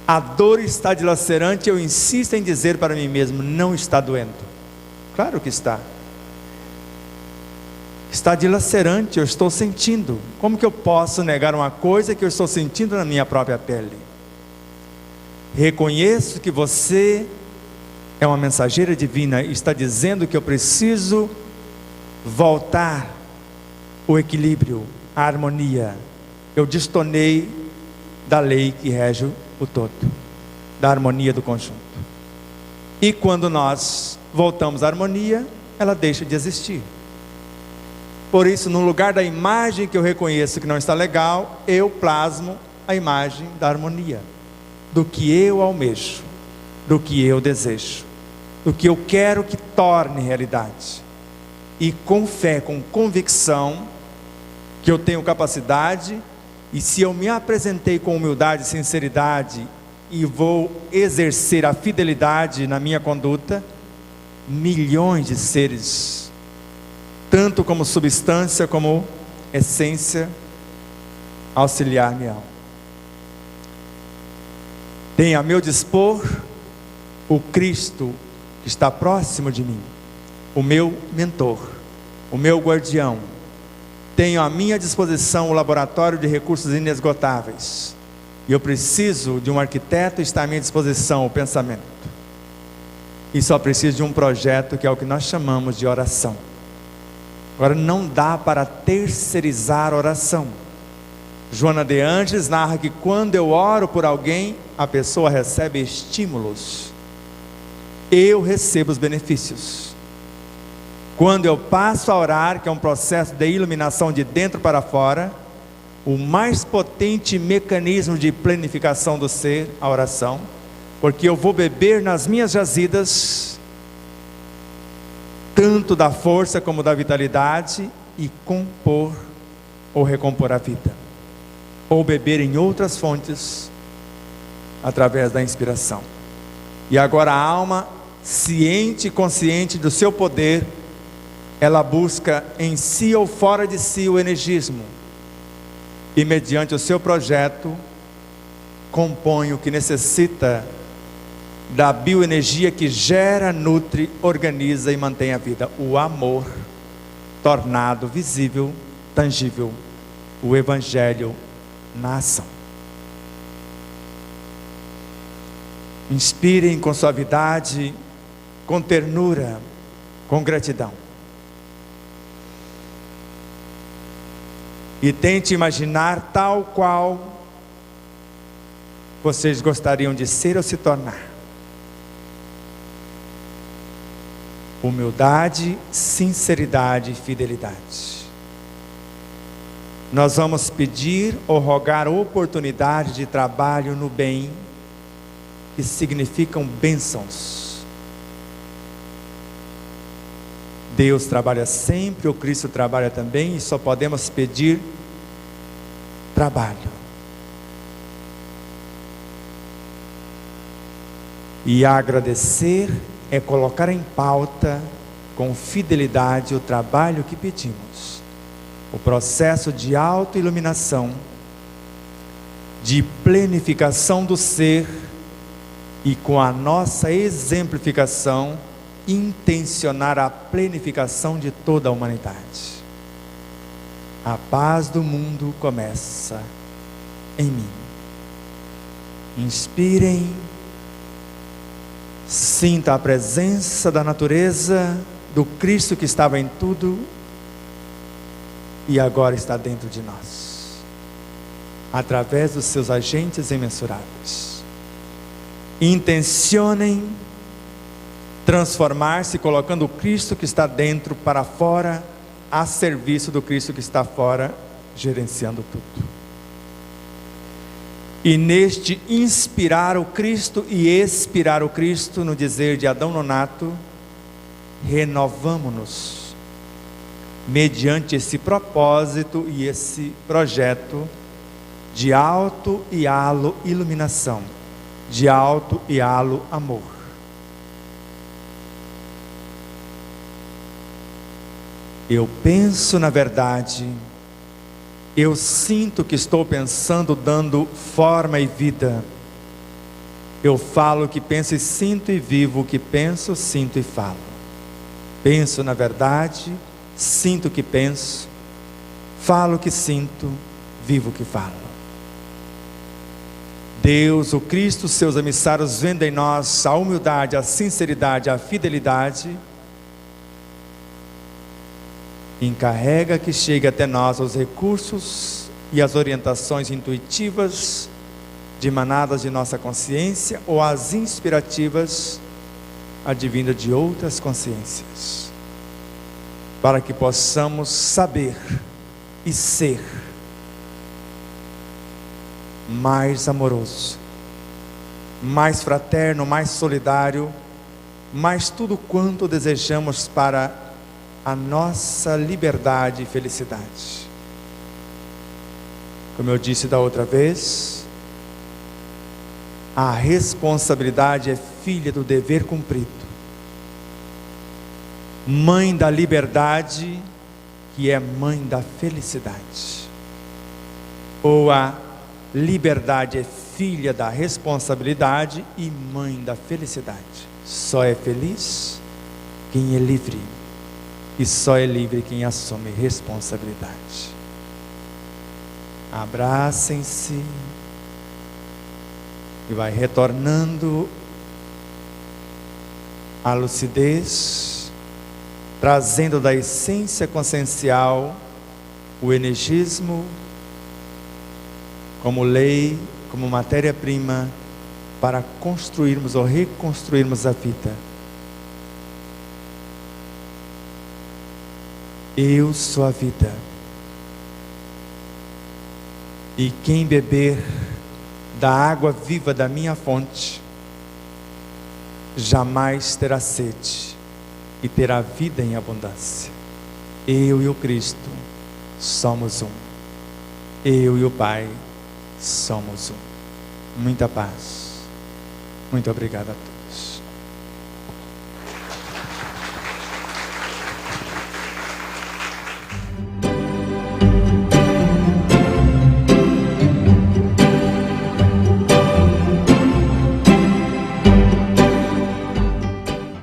A dor está dilacerante, eu insisto em dizer para mim mesmo, não está doendo. Claro que está. Está dilacerante, eu estou sentindo. Como que eu posso negar uma coisa que eu estou sentindo na minha própria pele? Reconheço que você é uma mensageira divina e está dizendo que eu preciso voltar o equilíbrio, a harmonia. Eu destonei da lei que rege o todo, da harmonia do conjunto. E quando nós voltamos à harmonia, ela deixa de existir. Por isso, no lugar da imagem que eu reconheço que não está legal, eu plasmo a imagem da harmonia, do que eu almejo, do que eu desejo, do que eu quero que torne realidade. E com fé, com convicção, que eu tenho capacidade, e se eu me apresentei com humildade e sinceridade, e vou exercer a fidelidade na minha conduta, milhões de seres, tanto como substância, como essência, auxiliar-me-ão. Tenho a meu dispor o Cristo que está próximo de mim, o meu mentor, o meu guardião. Tenho à minha disposição o laboratório de recursos inesgotáveis. E eu preciso de um arquiteto, está à minha disposição o pensamento. E só preciso de um projeto que é o que nós chamamos de oração. Agora não dá para terceirizar a oração. Joana de Ângeles narra que quando eu oro por alguém, a pessoa recebe estímulos. Eu recebo os benefícios. Quando eu passo a orar, que é um processo de iluminação de dentro para fora, o mais potente mecanismo de planificação do ser, a oração, porque eu vou beber nas minhas jazidas, tanto da força como da vitalidade, e compor ou recompor a vida, ou beber em outras fontes, através da inspiração. E agora a alma, ciente e consciente do seu poder, ela busca em si ou fora de si o energismo, e mediante o seu projeto, compõe o que necessita da bioenergia que gera, nutre, organiza e mantém a vida. O amor tornado visível, tangível, o Evangelho na ação. Inspirem com suavidade, com ternura, com gratidão. E tente imaginar tal qual vocês gostariam de ser ou se tornar. Humildade, sinceridade e fidelidade. Nós vamos pedir ou rogar oportunidade de trabalho no bem, que significam bênçãos. Deus trabalha sempre, o Cristo trabalha também, e só podemos pedir trabalho. E agradecer é colocar em pauta com fidelidade o trabalho que pedimos. O processo de autoiluminação, de planificação do ser, e com a nossa exemplificação, intencionar a planificação de toda a humanidade. A paz do mundo começa em mim. Inspirem, sinta a presença da natureza, do Cristo que estava em tudo e agora está dentro de nós, através dos seus agentes imensuráveis. Intencionem transformar-se colocando o Cristo que está dentro para fora, a serviço do Cristo que está fora, gerenciando tudo. E neste inspirar o Cristo e expirar o Cristo, no dizer de Adão Nonato, renovamo-nos mediante esse propósito e esse projeto de alto e halo iluminação, de alto e halo amor. Eu penso na verdade, eu sinto que estou pensando, dando forma e vida. Eu falo o que penso e sinto, e vivo o que penso, sinto e falo. Penso na verdade, sinto o que penso, falo o que sinto, vivo o que falo. Deus, o Cristo, seus emissários, vendo em nós a humildade, a sinceridade, a fidelidade, encarrega que chegue até nós os recursos e as orientações intuitivas, dimanadas de nossa consciência, ou as inspirativas, advindas de outras consciências, para que possamos saber e ser mais amoroso, mais fraterno, mais solidário, mais tudo quanto desejamos para a nossa liberdade e felicidade. Como eu disse da outra vez, a responsabilidade é filha do dever cumprido, mãe da liberdade, que é mãe da felicidade. Ou a liberdade é filha da responsabilidade e mãe da felicidade. Só é feliz quem é livre, e só é livre quem assume responsabilidade. Abracem-se e vai retornando à lucidez, trazendo da essência consciencial o energismo como lei, como matéria-prima para construirmos ou reconstruirmos a vida. Eu sou a vida, e quem beber da água viva da minha fonte jamais terá sede e terá vida em abundância. Eu e o Cristo somos um. Eu e o Pai somos um. Muita paz. Muito obrigado a todos.